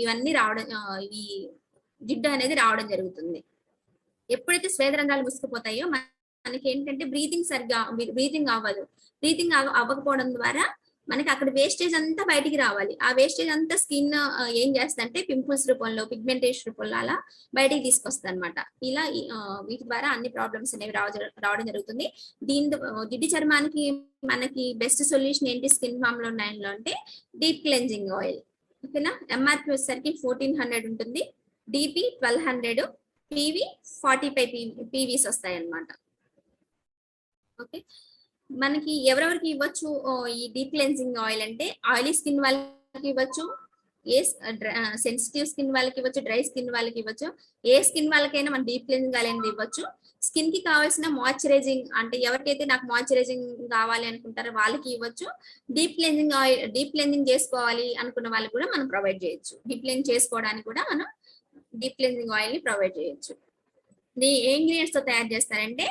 ఇవన్నీ రావడం, ఈ జిడ్డు అనేది రావడం జరుగుతుంది. ఎప్పుడైతే స్వేదరంధ్రాలు మూసుకుపోతాయో మనకి ఏంటంటే బ్రీతింగ్ అవ్వకపోవడం ద్వారా మనకి అక్కడ వేస్టేజ్ అంతా బయటికి రావాలి. ఆ వేస్టేజ్ అంతా స్కిన్ ఏం చేస్తుందంటే పింపుల్స్ రూపంలో, పిగ్మెంటేషన్ రూపంలో అలా బయటికి తీసుకొస్తుంది అనమాట. ఇలా వీటి ద్వారా అన్ని ప్రాబ్లమ్స్ అనేవి రావడం జరుగుతుంది. జిడ్డు చర్మానికి మనకి బెస్ట్ సొల్యూషన్ ఏంటి స్కిన్ ఫామ్ లో ఉన్నాయో అంటే డీప్ క్లెన్జింగ్ ఆయిల్. ఓకేనా? ఎంఆర్పి వచ్చేసరికి 1400 ఉంటుంది, డిపి 1200, పివి 45 పీవీస్ వస్తాయి అన్నమాట. ఓకే, మనకి ఎవరెవరికి ఇవ్వచ్చు ఈ డీప్ క్లెన్జింగ్ ఆయిల్ అంటే ఆయిలీ స్కిన్ వాళ్ళకి ఇవ్వచ్చు, సెన్సిటివ్ స్కిన్ వాళ్ళకి ఇవ్వచ్చు, డ్రై స్కిన్ వాళ్ళకి ఇవ్వచ్చు. ఏ స్కిన్ వాళ్ళకైనా మనం డీప్ క్లెన్జింగ్ ఆయిల్ అనేది ఇవ్వచ్చు. స్కిన్ కి కావాల్సిన మాయిశ్చరైజింగ్, అంటే ఎవరికైతే నాకు మాయిశ్చరైజింగ్ కావాలి అనుకుంటారో వాళ్ళకి ఇవ్వచ్చు. డీప్ క్లెన్జింగ్ చేసుకోవాలి అనుకున్న వాళ్ళకి కూడా మనం ప్రొవైడ్ చేయొచ్చు. డీప్ క్లెన్జింగ్ చేసుకోవడానికి కూడా మనం డీప్ క్లెన్జింగ్ ఆయిల్ ని ప్రొవైడ్ చేయొచ్చు. దీన్ని ఏ ఇంగ్రీడియంట్స్ తో తయారు చేస్తారంటే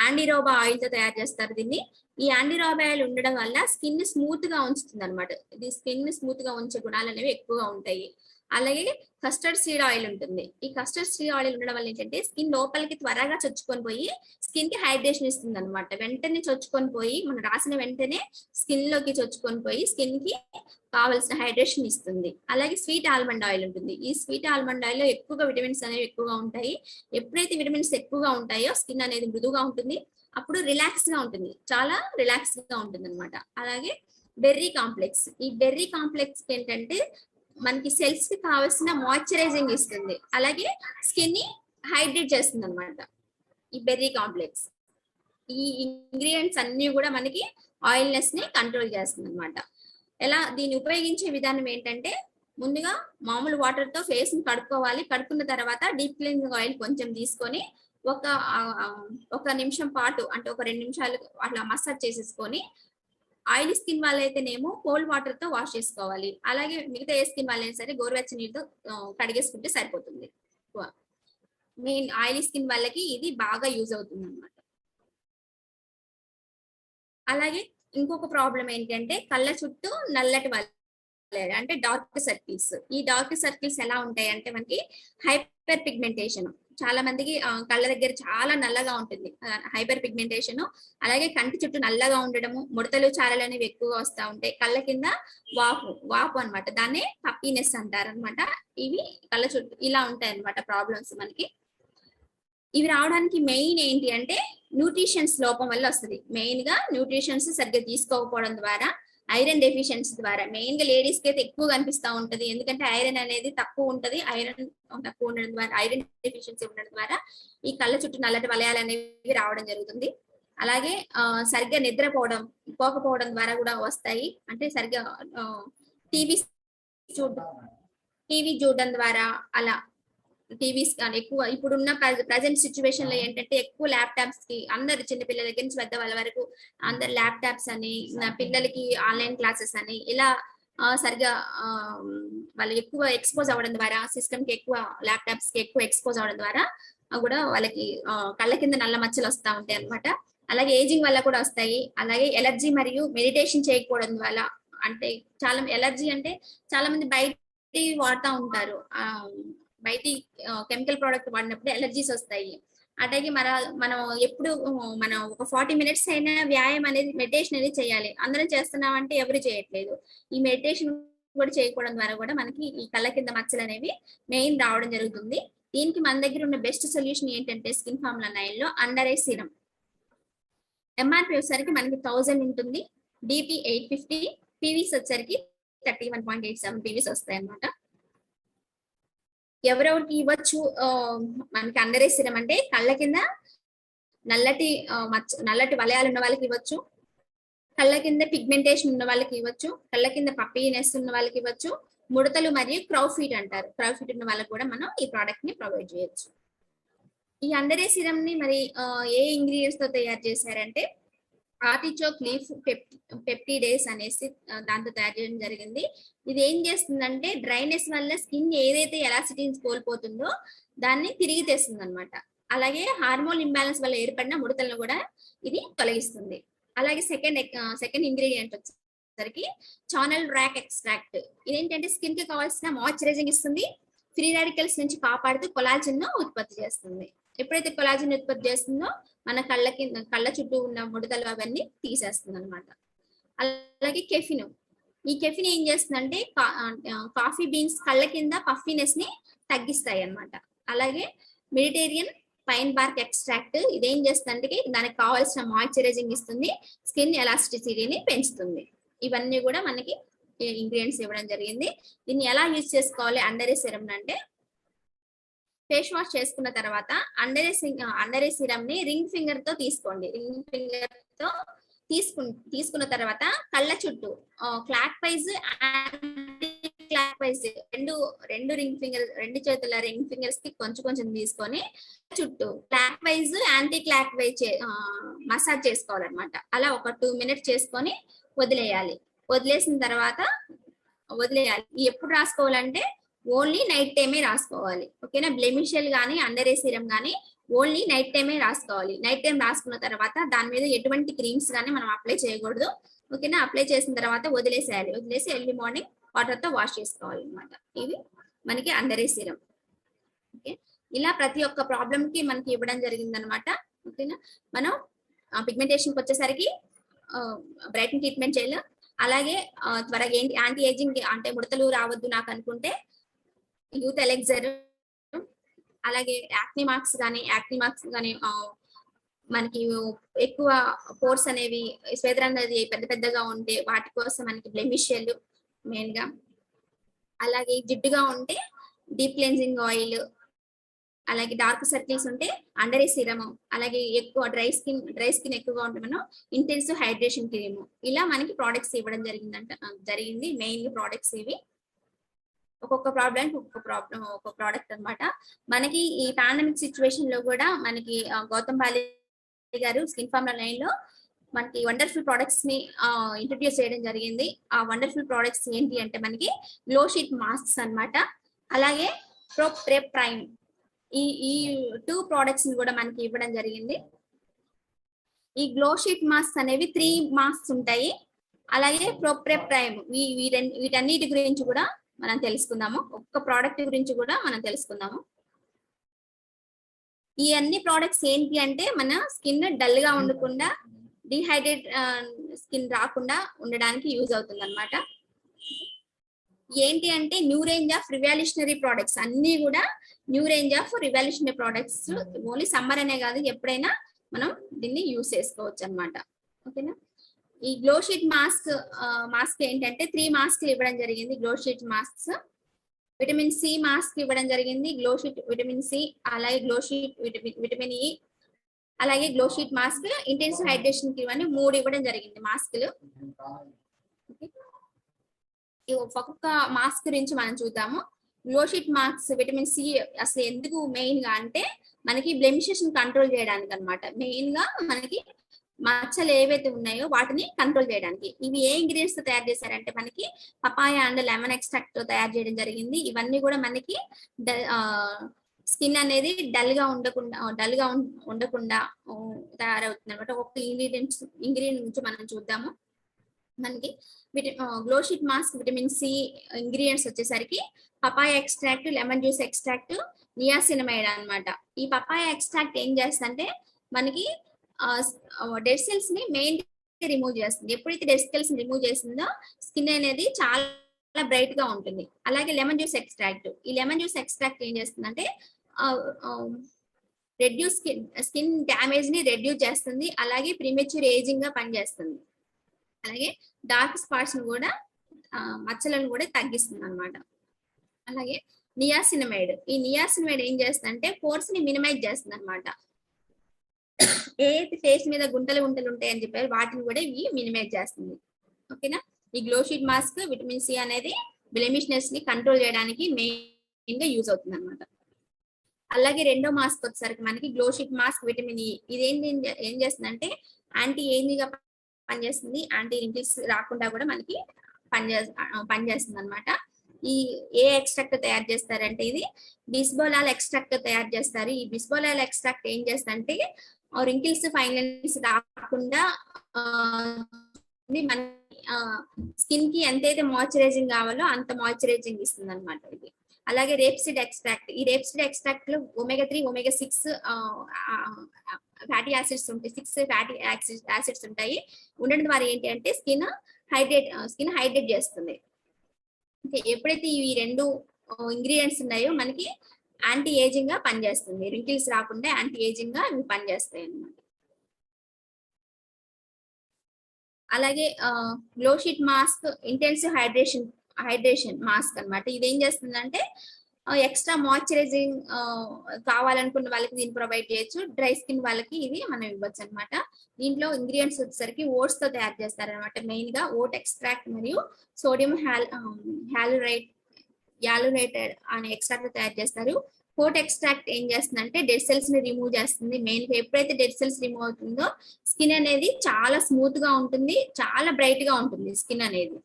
యాండీరోబా ఆయిల్ తో తయారు చేస్తారు దీన్ని. ఈ యాండీరోబా ఆయిల్ ఉండడం వల్ల స్కిన్ స్మూత్ గా ఉంచుతుంది అనమాట. ఇది స్కిన్ స్మూత్ గా ఉంచే గుణాలు అనేవి ఎక్కువగా ఉంటాయి. అలాగే కస్టర్డ్ సీడ్ ఆయిల్ ఉంటుంది. ఈ కస్టర్డ్ సీడ్ ఆయిల్ ఉండడం వల్ల ఏంటంటే స్కిన్ లోపలికి త్వరగా చొచ్చుకొని పోయి స్కిన్ కి హైడ్రేషన్ ఇస్తుంది అనమాట. వెంటనే చొచ్చుకొని పోయి, మనం రాసిన వెంటనే స్కిన్ లోకి చొచ్చుకొని పోయి స్కిన్ కి కావలసిన హైడ్రేషన్ ఇస్తుంది. అలాగే స్వీట్ ఆల్మండ్ ఆయిల్ ఉంటుంది. ఈ స్వీట్ ఆల్మండ్ ఆయిల్ లో ఎక్కువగా విటమిన్స్ అనేవి ఎక్కువగా ఉంటాయి. ఎప్పుడైతే విటమిన్స్ ఎక్కువగా ఉంటాయో స్కిన్ అనేది మృదువుగా ఉంటుంది, అప్పుడు రిలాక్స్ గా ఉంటుంది, చాలా రిలాక్స్ గా ఉంటుంది అనమాట. అలాగే బెర్రీ కాంప్లెక్స్, ఈ బెర్రీ కాంప్లెక్స్ ఏంటంటే మనకి సెల్స్ కి కావాల్సిన మాయిశ్చరైజింగ్ ఇస్తుంది, అలాగే స్కిన్ ని హైడ్రేట్ చేస్తుంది అనమాట ఈ బెర్రీ కాంప్లెక్స్. ఈ ఇంగ్రీడియంట్స్ అన్ని కూడా మనకి ఆయిల్నెస్ ని కంట్రోల్ చేస్తుంది అనమాట. ఎలా దీన్ని ఉపయోగించే విధానం ఏంటంటే, ముందుగా మామూలు వాటర్ తో ఫేస్ ని కడుక్కోవాలి. కడుక్కున్న తర్వాత డీప్ క్లీనింగ్ ఆయిల్ కొంచెం తీసుకొని ఒక ఒక నిమిషం పాటు, అంటే ఒక 2 నిమిషాలు అట్లా మసాజ్ చేసేసుకొని, ఆయిల్ స్కిన్ వాళ్ళైతేనేమో కోల్డ్ వాటర్ తో వాష్ చేసుకోవాలి. అలాగే మిగతా ఏ స్కిన్ వాళ్ళైనా సరే గోరువెచ్చని నీటితో కడిగేసుకుంటే సరిపోతుంది. మెయిన్ ఆయిల్ స్కిన్ వాళ్ళకి ఇది బాగా యూజ్ అవుతుంది అనమాట. అలాగే ఇంకొక ప్రాబ్లం ఏంటంటే, కళ్ళ చుట్టూ నల్లటి వలయాలు, అంటే డార్క్ సర్కిల్స్. ఈ డార్క్ సర్కిల్స్ ఎలా ఉంటాయి అంటే, మనకి హైపర్ పిగ్మెంటేషన్. చాలా మందికి కళ్ళ దగ్గర చాలా నల్లగా ఉంటుంది, హైపర్ పిగ్మెంటేషన్. అలాగే కంటి చుట్టూ నల్లగా ఉండడము, ముడతలు చారలు అనేవి ఎక్కువగా వస్తూ ఉంటాయి. కళ్ళ కింద వాపు అనమాట, దాన్నే పప్పీనెస్ అంటారు అనమాట. ఇవి కళ్ళ చుట్టూ ఇలా ఉంటాయి అనమాట ప్రాబ్లమ్స్ మనకి. ఇవి రావడానికి మెయిన్ ఏంటి అంటే, న్యూట్రిషన్స్ లోపం వల్ల వస్తుంది. మెయిన్ గా న్యూట్రిషన్స్ సరిగ్గా తీసుకోకపోవడం ద్వారా, ఐరన్ డెఫిషియన్సీ ద్వారా. మెయిన్ గా లేడీస్ కి అయితే ఎక్కువ కనిపిస్తూ ఉంటది, ఎందుకంటే ఐరన్ అనేది తక్కువ ఉంటది. ఐరన్ తక్కువ ఉండడం ద్వారా, ఐరన్ డెఫిషియన్సీ ఉండడం ద్వారా ఈ కళ్ళ చుట్టూ నల్లటి వలయాలు అనేవి రావడం జరుగుతుంది. అలాగే సరిగ్గా నిద్రపోవడం పోకపోవడం ద్వారా కూడా వస్తాయి. అంటే సరిగ్గా టీవీ చూడడం ద్వారా, అలా టీవీస్ కానీ ఎక్కువ ఇప్పుడున్న ప్రజెంట్ సిచ్యువేషన్ లో ఏంటంటే, ఎక్కువ ల్యాప్టాప్స్ కి అందరు చిన్న పిల్లల దగ్గర నుంచి పెద్ద వాళ్ళ వరకు అందరు ల్యాప్టాప్స్ అని, పిల్లలకి ఆన్లైన్ క్లాసెస్ అని, ఇలా సరిగా వాళ్ళు ఎక్కువ ఎక్స్పోజ్ అవ్వడం ద్వారా, సిస్టమ్ కి ఎక్కువ, ల్యాప్టాప్స్ కి ఎక్కువ ఎక్స్పోజ్ అవ్వడం ద్వారా కూడా వాళ్ళకి కళ్ళ కింద నల్ల మచ్చలు వస్తూ ఉంటాయి అనమాట. అలాగే ఏజింగ్ వల్ల కూడా వస్తాయి. అలాగే ఎలర్జీ మరియు మెడిటేషన్ చేయకపోవడం వల్ల, అంటే చాలా ఎలర్జీ అంటే చాలా మంది బయట వాడుతూ ఉంటారు, బయటి కెమికల్ ప్రోడక్ట్ వాడినప్పుడు ఎలర్జీస్ వస్తాయి. అట్లాగే మనం ఎప్పుడు మనం ఒక 40 మినిట్స్ అయినా వ్యాయామం అనేది, మెడిటేషన్ అనేది చేయాలి. అందరం చేస్తున్నామంటే ఎవరు చేయట్లేదు. ఈ మెడిటేషన్ కూడా చేయకపోవడం ద్వారా కూడా మనకి ఈ కళ్ళ కింద మచ్చలు అనేవి మెయిన్ రావడం జరుగుతుంది. దీనికి మన దగ్గర ఉన్న బెస్ట్ సొల్యూషన్ ఏంటంటే, స్కిన్ ఫార్ములా 9 లో అండర్ ఐ సీరం. ఎంఆర్పి వచ్చేసరికి మనకి 1000 ఉంటుంది, డిపి 850, పీవీస్ వచ్చేసరికి 31.87 పీవీస్ వస్తాయి అన్నమాట. ఎవరెవరికి ఇవ్వచ్చు మనకి అండర్ ఐ సీరం అంటే, కళ్ళ కింద నల్లటి వలయాలు ఉన్న వాళ్ళకి ఇవ్వచ్చు, కళ్ళ కింద పిగ్మెంటేషన్ ఉన్న వాళ్ళకి ఇవ్వచ్చు, కళ్ళ కింద పప్పీనెస్ ఉన్న వాళ్ళకి ఇవ్వచ్చు, ముడతలు మరియు క్రౌ ఫీట్ అంటారు, క్రౌ ఫీట్ ఉన్న వాళ్ళకి కూడా మనం ఈ ప్రోడక్ట్ ని ప్రొవైడ్ చేయొచ్చు. ఈ అండర్ ఐ సీరం ని మరి ఏ ఇంగ్రీడియంట్స్ తో తయారు చేశారంటే, ఆర్టిచోక్ లీఫ్ పెప్టిడేస్ అనేసి దాంతో తయారు చేయడం జరిగింది. ఇది ఏం చేస్తుందంటే, డ్రైనెస్ వల్ల స్కిన్ ఏదైతే ఎలాసిటీని కోల్పోతుందో దాన్ని తిరిగి తెస్తుంది అనమాట. అలాగే హార్మోన్ ఇంబ్యాలెన్స్ వల్ల ఏర్పడిన ముడతలను కూడా ఇది తొలగిస్తుంది. అలాగే సెకండ్ ఇంగ్రీడియంట్ వచ్చేసరికి చానల్ రాక్ ఎక్స్ట్రాక్ట్. ఇదేంటంటే, స్కిన్ కి కావాల్సిన మాయిశ్చరైజింగ్ ఇస్తుంది, ఫ్రీ రాడికల్స్ నుంచి కాపాడుతూ కొలాజిన్ ఉత్పత్తి చేస్తుంది. ఎప్పుడైతే కొలాజిన్ ఉత్పత్తి చేస్తుందో మన కళ్ళ చుట్టూ ఉన్న ముడతలు అవన్నీ తీసేస్తుంది అనమాట. అలాగే కెఫిన్. ఈ కెఫిన్ ఏం చేస్తుందంటే, కాఫీ బీన్స్ కళ్ళ కింద పఫీనెస్ ని తగ్గిస్తాయి అన్నమాట. అలాగే మెడిటేరియన్ పైన్ బార్క్ ఎక్స్ట్రాక్ట్, ఇదేం చేస్తుందంటే దానికి కావాల్సిన మాయిశ్చరైజింగ్ ఇస్తుంది, స్కిన్ ఎలాస్టిసిటీని పెంచుతుంది. ఇవన్నీ కూడా మనకి ఇంగ్రీడియంట్స్ ఇవ్వడం జరిగింది. దీన్ని ఎలా యూజ్ చేసుకోవాలి అండర్ ఐ సీరం అంటే, ఫేస్ వాష్ చేసుకున్న తర్వాత అండర్ ఐ సీరం ని రింగ్ ఫింగర్ తో తీసుకోండి. రింగ్ ఫింగర్ తో తీసుకున్న తర్వాత కళ్ళ చుట్టూ clock wise, anti clock wise, రెండు చేతుల రింగ్ ఫింగర్స్ కి కొంచెం తీసుకొని చుట్టూ clock wise, anti clock wise massage చేసుకోవాలన్నమాట. అలా ఒక 2 మినిట్స్ చేసుకొని వదిలేసిన తర్వాత ఎప్పుడు రాసుకోవాలంటే, ఓన్లీ నైట్ టైమే రాసుకోవాలి. ఓకేనా? బ్లెమిషియల్ గానీ అండర్ ఐ సీరం గానీ ఓన్లీ నైట్ టైమే రాసుకోవాలి. నైట్ టైం రాసుకున్న తర్వాత దాని మీద ఎటువంటి క్రీమ్స్ గానీ మనం అప్లై చేయకూడదు. ఓకేనా? అప్లై చేసిన తర్వాత వదిలేసి ఎర్లీ మార్నింగ్ వాటర్ తో వాష్ చేసుకోవాలి అనమాట. ఇది మనకి అండర్ ఐ సీరం. ఓకే, ఇలా ప్రతి ఒక్క ప్రాబ్లమ్ కి మనకి ఇవ్వడం జరిగింది అనమాట. ఓకేనా? మనం పిగ్మెంటేషన్ వచ్చేసరికి బ్రైట్నింగ్ ట్రీట్మెంట్ చేయాలి. అలాగే త్వరగా యాంటీ ఏజింగ్, అంటే ముడతలు రావద్దు నాకు అనుకుంటే యూత్ ఎలెక్జర్, అలాగే యాక్ని మార్క్స్ కానీ మనకి ఎక్కువ పోర్స్ అనేవి శ్వేతరంగ పెద్దగా ఉంటే వాటి కోసం మనకి బ్లెమిషియల్ మెయిన్ గా. అలాగే జిడ్డుగా ఉంటే డీప్ క్లెన్జింగ్ ఆయిల్, అలాగే డార్క్ సర్కిల్స్ ఉంటే అండర్ ఐ సిరమ్, అలాగే ఎక్కువ డ్రై స్కిన్ ఎక్కువగా ఉంటే మనం ఇంటెన్సివ్ హైడ్రేషన్ క్రీమ్, ఇలా మనకి ప్రోడక్ట్స్ ఇవ్వడం జరిగింది. మెయిన్ ప్రోడక్ట్స్ ఇవి. ఒక్కొక్క ప్రాబ్లం ఒక్కొక్క ప్రోడక్ట్ అన్నమాట. మనకి ఈ పాండమిక్ సిచ్యువేషన్ లో కూడా మనకి గౌతమ్ బాలి గారు స్కిన్ ఫార్ములా లైన్ లో మనకి వండర్ఫుల్ ప్రొడక్ట్స్ ని ఇంట్రడ్యూస్ చేయడం జరిగింది. ఆ వండర్ఫుల్ ప్రొడక్ట్స్ ఏంటి అంటే మనకి గ్లో షీట్ మాస్క్స్ అన్నమాట. అలాగే ప్రో ప్రెప్ ప్రైమ్, ఈ 2 ప్రోడక్ట్స్ ని కూడా మనకి ఇవ్వడం జరిగింది. ఈ గ్లో షీట్ మాస్క్ అనేవి 3 మాస్క్స్ ఉంటాయి. అలాగే ప్రో ప్రెప్ ప్రైమ్, వీటన్నిటి గురించి కూడా మనం తెలుసుకుందాము. ఒక్క ప్రోడక్ట్ గురించి కూడా మనం తెలుసుకుందాము. ఈ అన్ని ప్రోడక్ట్స్ ఏంటి అంటే మన స్కిన్ డల్ గా ఉండకుండా, డిహైడ్రేట్ స్కిన్ రాకుండా ఉండడానికి యూజ్ అవుతుంది అనమాట. ఏంటి అంటే new range of revolutionary products, అన్ని కూడా new range of revolutionary products. Only summer అనే కాదు, ఎప్పుడైనా మనం దీన్ని యూజ్ చేసుకోవచ్చు అనమాట. ఓకేనా. ఈ గ్లో షీట్ మాస్క్ ఏంటంటే 3 మాస్క్లు ఇవ్వడం జరిగింది. Glow sheet masks vitamin C mask ఇవ్వడం జరిగింది, గ్లో షీట్ విటమిన్ సి, అలాగే గ్లో షీట్ విటమిన్ ఇ, అలాగే glow sheet mask intensive hydration cream అని 3 ఇవ్వడం జరిగింది మాస్క్లు. ఒక్కొక్క మాస్క్ గురించి మనం చూద్దాము. Glow sheet mask vitamin C అసలు ఎందుకు మెయిన్ గా అంటే మనకి బ్లెమిషెస్ కంట్రోల్ చేయడానికి అన్నమాట. మెయిన్ గా మనకి మచ్చలు ఏవైతే ఉన్నాయో వాటిని కంట్రోల్ చేయడానికి. ఇవి ఏ ఇంగ్రీడియంట్స్ తో తయారు చేశారంటే మనకి పపాయ అండ్ లెమన్ ఎక్స్ట్రాక్ట్ తో తయారు చేయడం జరిగింది. ఇవన్నీ కూడా మనకి స్కిన్ అనేది డల్ గా ఉండకుండా తయారవుతుంది అనమాట. ఒక్క ఇంగ్రీడియంట్ నుంచి మనం చూద్దాము. మనకి glow sheet mask vitamin C ingredients వచ్చేసరికి papaya extract, lemon juice extract, niacinamide అన్నమాట. ఈ పపాయ ఎక్స్ట్రాక్ట్ ఏం చేస్తుందంటే మనకి డెడ్ సెల్స్ ని మెయిన్ రిమూవ్ చేస్తుంది. ఎప్పుడైతే డెడ్ సెల్స్ రిమూవ్ చేసిందో స్కిన్ అనేది చాలా బ్రైట్ గా ఉంటుంది. అలాగే లెమన్ జ్యూస్ ఎక్స్ట్రాక్ట్, ఈ లెమన్ జ్యూస్ ఎక్స్ట్రాక్ట్ ఏం చేస్తుందంటే రెడ్యూస్ స్కిన్ డ్యామేజ్ ని రెడ్యూస్ చేస్తుంది. అలాగే ప్రీమెచ్యూర్ ఏజింగ్ గా పనిచేస్తుంది. అలాగే డార్క్ స్పాట్స్ ను కూడా, మచ్చలను కూడా తగ్గిస్తుంది అనమాట. అలాగే నియాసినమైడ్, ఈ నియాసినమైడ్ ఏం చేస్తుందంటే పోర్స్ ని మినిమైజ్ చేస్తుంది అనమాట. ఏదైతే ఫేస్ మీద గుంటలు ఉంటాయని చెప్పారు వాటిని కూడా ఇవి మినిమైజ్ చేస్తుంది. ఓకేనా. ఈ glow sheet mask vitamin C అనేది బ్లెమిష్నెస్ ని కంట్రోల్ చేయడానికి మెయిన్ గా యూజ్ అవుతుంది అనమాట. అలాగే రెండో మాస్క్ వచ్చేసరికి మనకి glow sheet mask vitamin E, ఇది ఏం చేస్తుందంటే యాంటీ ఏజింగ్ గా పనిచేస్తుంది. యాంటీ రింకిల్స్ రాకుండా కూడా మనకి పనిచేస్తుంది అనమాట. ఈ ఏ ఎక్స్ట్రాక్ట్ తయారు చేస్తారంటే ఇది బిస్బోలాల్ ఎక్స్ట్రాక్ట్ తయారు చేస్తారు. ఈ బిస్బోలాల్ ఎక్స్ట్రాక్ట్ ఏం చేస్తుందంటే రింకిల్స్, ఫైన్ లైన్స్ రాకుండా మన స్కిన్ కి ఎంతైతే మాయిశ్చరైజింగ్ కావాలో అంత మాయిశ్చరైజింగ్ ఇస్తుంది అనమాట ఇది. అలాగే రేప్సిడ్ ఎక్స్ట్రాక్ట్, ఈ రేప్సిడ్ ఎక్స్ట్రాక్ట్ లో omega-3, omega-6 ఫ్యాటీ యాసిడ్స్ ఉంటాయి. 6 ఫ్యాటీ యాసిడ్స్ ఉంటాయి. ఉండడం ద్వారా ఏంటి అంటే స్కిన్ హైడ్రేట్ చేస్తుంది. ఎప్పుడైతే ఈ 2 ఇంగ్రీడియంట్స్ ఉన్నాయో మనకి యాంటీ ఏజింగ్ గా పనిచేస్తుంది. రింకిల్స్ రాకుండా యాంటీ ఏజింగ్ గా ఇవి పనిచేస్తాయి అన్నమాట. అలాగే glow sheet mask intensive hydration mask అన్నమాట. ఇది ఏం చేస్తుందంటే ఎక్స్ట్రా మాయిశ్చరైజింగ్ కావాలనుకున్న వాళ్ళకి దీన్ని ప్రొవైడ్ చేయొచ్చు. డ్రై స్కిన్ వాళ్ళకి ఇది మనం ఇవ్వచ్చు అనమాట. దీంట్లో ఇంగ్రీడియంట్స్ వచ్చేసరికి ఓట్స్ తో తయారు చేస్తారనమాట. మెయిన్ గా ఓట్ ఎక్స్ట్రాక్ట్ మరియు సోడియం యాలురేటెడ్ అనే ఎక్స్ట్రాక్ట్ తో తయారు చేస్తారు. ఓట్ ఎక్స్ట్రాక్ట్ ఏం చేస్తుందంటే డెడ్ సెల్స్ ని రిమూవ్ చేస్తుంది. మెయిన్ గా ఎప్పుడైతే డెడ్ సెల్స్ రిమూవ్ అవుతుందో స్కిన్ అనేది చాలా స్మూత్ గా ఉంటుంది, చాలా బ్రైట్ గా ఉంటుంది స్కిన్ అనేది.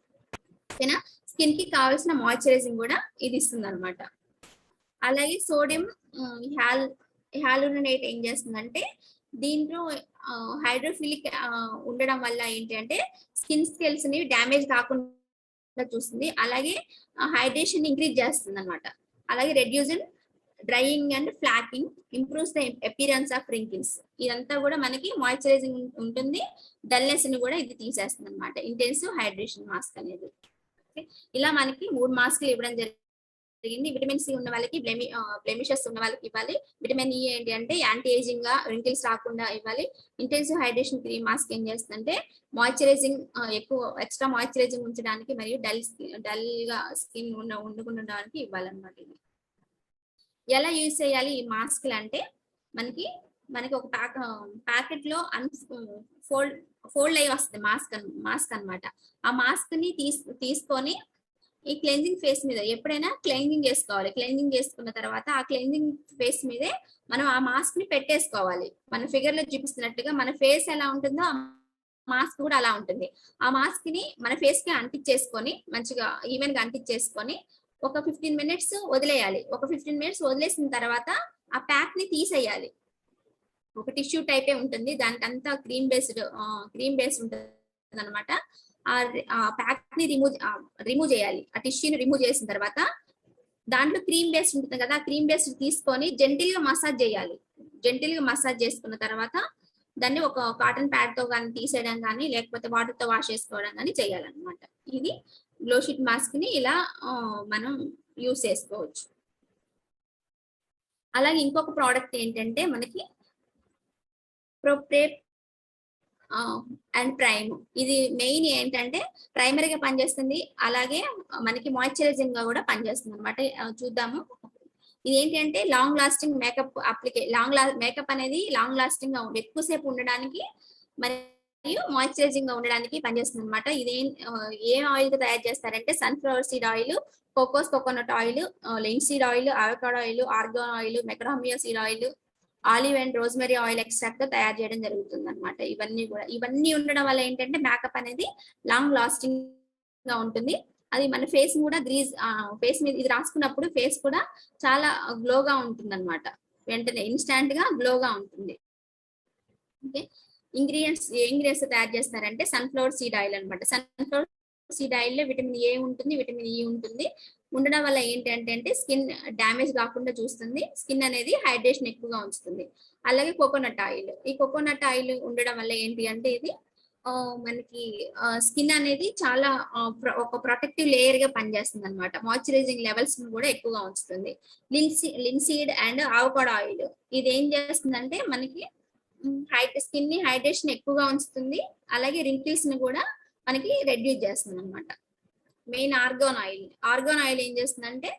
ఓకేనా. స్కిన్ కి కావాల్సిన మాయిశ్చరైజింగ్ కూడా ఇది ఇస్తుంది అనమాట. అలాగే సోడియం హ్యాలురోనేట్ ఏం చేస్తుందంటే దీంట్లో హైడ్రోఫిలిక్ ఉండడం వల్ల ఏంటి అంటే స్కిన్ స్కెల్స్ ని డ్యామేజ్ కాకుండా చూస్తుంది. అలాగే హైడ్రేషన్ ఇంక్రీజ్ చేస్తుంది అనమాట. అలాగే reducing drying and flocking, improves the appearance of wrinkles. ఇదంతా కూడా మనకి మాయిశ్చరైజింగ్ ఉంటుంది, డల్నెస్ ని కూడా ఇది తీసేస్తుంది అనమాట. ఇంటెన్సివ్ హైడ్రేషన్ మాస్క్ అనేది. ఇలా మనకి 3 మాస్క్లు ఇవ్వడం జరిగింది. విటమిన్ సి ఉన్న వాళ్ళకి, బ్లెమిషెస్ ఉన్న వాళ్ళకి ఇవ్వాలి. విటమిన్ ఇ ఏంటి అంటే యాంటీ ఏజింగ్ గా, రింకిల్స్ రాకుండా ఇవ్వాలి. ఇంటెన్సివ్ హైడ్రేషన్ క్రీమ్ మాస్క్ ఏం చేస్తుందంటే మాయిశ్చరైజింగ్, ఎక్కువ ఎక్స్ట్రా మాయిశ్చరైజింగ్ ఉంచడానికి మరియు డల్ గా స్కిన్ ఉండకుండా ఇవ్వాలన్నమాట. ఇది ఎలా యూజ్ చేయాలి ఈ మాస్క్లు అంటే మనకి మనకి ఒక ప్యాకెట్ లో ఫోల్డ్ ఫోల్డ్ అయ్యి వస్తుంది మాస్క్ అన్నమాట. ఆ మాస్క్ ని తీసుకొని ఈ క్లెన్జింగ్ ఫేస్ మీద ఎప్పుడైనా క్లెన్జింగ్ చేసుకోవాలి. క్లెన్జింగ్ చేసుకున్న తర్వాత ఆ క్లెన్జింగ్ ఫేస్ మీదే మనం ఆ మాస్క్ ని పెట్టేసుకోవాలి. మన ఫిగర్ లో చూపిస్తున్నట్టుగా మన ఫేస్ ఎలా ఉంటుందో ఆ మాస్క్ కూడా అలా ఉంటుంది. ఆ మాస్క్ ని మన ఫేస్ కి అంటించేసుకొని మంచిగా ఈవెన్ గా అంటించేసుకొని ఒక 15 మినిట్స్ వదిలేయాలి. ఒక 15 మినిట్స్ వదిలేసిన తర్వాత ఆ ప్యాక్ ని తీసేయాలి. ఒక టిష్యూ టైపే ఉంటుంది, దానికంతా క్రీమ్ బేస్డ్ ఉంటుంది అనమాట. ఆ ప్యాక్ ని రిమూవ్ చేయాలి. ఆ టిష్యూని రిమూవ్ చేసిన తర్వాత దాంట్లో క్రీమ్ బేస్ ఉంటుంది కదా, క్రీమ్ బేస్ తీసుకొని జెంటిల్ గా మసాజ్ చేయాలి. జెంటిల్ గా మసాజ్ చేసుకున్న తర్వాత దాన్ని ఒక కాటన్ ప్యాడ్ తో కానీ తీసేయడం కానీ లేకపోతే వాటర్ తో వాష్ చేసుకోవడం కానీ చేయాలన్నమాట. ఇది గ్లో షీట్ మాస్క్ ని ఇలా మనం యూస్ చేసుకోవచ్చు. అలాగే ఇంకొక ప్రోడక్ట్ ఏంటంటే మనకి ప్రోప్రేప్ అండ్ ప్రైమ్. ఇది మెయిన్ ఏంటంటే ప్రైమరీగా పనిచేస్తుంది, అలాగే మనకి మాయిశ్చరైజింగ్ గా కూడా పనిచేస్తుంది అనమాట. చూద్దాము. ఇది ఏంటంటే లాంగ్ లాస్టింగ్ మేకప్ అనేది లాంగ్ లాస్టింగ్ గా ఎక్కువసేపు ఉండడానికి మరియు మాయిశ్చరైజింగ్ గా ఉండడానికి పనిచేస్తుంది అనమాట. ఏ ఆయిల్ తో తయారు చేస్తారంటే sunflower seed oil, coconut oil, linseed oil, avocado oil, organ oil, macadamia seed oil, olive and rosemary oil extract తో తయారు చేయడం జరుగుతుంది అనమాట. ఇవన్నీ ఉండడం వల్ల ఏంటంటే మేకప్ అనేది లాంగ్ లాస్టింగ్ గా ఉంటుంది. అది మన ఫేస్ కూడా ఫేస్ మీద ఇది రాసుకున్నప్పుడు ఫేస్ కూడా చాలా గ్లోగా ఉంటుంది అనమాట. వెంటనే ఇన్స్టాంట్ గా గ్లోగా ఉంటుంది. ఓకే, ఏ ఇంగ్రీడియంట్స్ తయారు చేస్తారంటే సన్ఫ్లవర్ సీడ్ ఆయిల్ అనమాట. సన్ఫ్లవర్ సీడ్ ఆయిల్ లో విటమిన్ ఏ ఉంటుంది, విటమిన్ ఈ ఉంటుంది. ఉండడం వల్ల ఏంటంటే స్కిన్ డ్యామేజ్ కాకుండా చూస్తుంది, స్కిన్ అనేది హైడ్రేషన్ ఎక్కువగా ఉంచుతుంది. అలాగే కోకోనట్ ఆయిల్, ఈ కోకోనట్ ఆయిల్ ఉండడం వల్ల ఏంటి అంటే ఇది మనకి స్కిన్ అనేది చాలా ఒక ప్రొటెక్టివ్ లేయర్ గా పనిచేస్తుంది అనమాట. మాయిశ్చరైజింగ్ లెవెల్స్ కూడా ఎక్కువగా ఉంచుతుంది. లిన్సీడ్ అండ్ అవకాడో ఆయిల్ ఇది ఏం చేస్తుందంటే మనకి స్కిన్ ని హైడ్రేషన్ ఎక్కువగా ఉంచుతుంది, అలాగే రింకిల్స్ ని కూడా మనకి రెడ్యూస్ చేస్తుంది అనమాట. మెయిన్ ఆర్గాన్ ఆయిల్ ఏం చేస్తుందంటే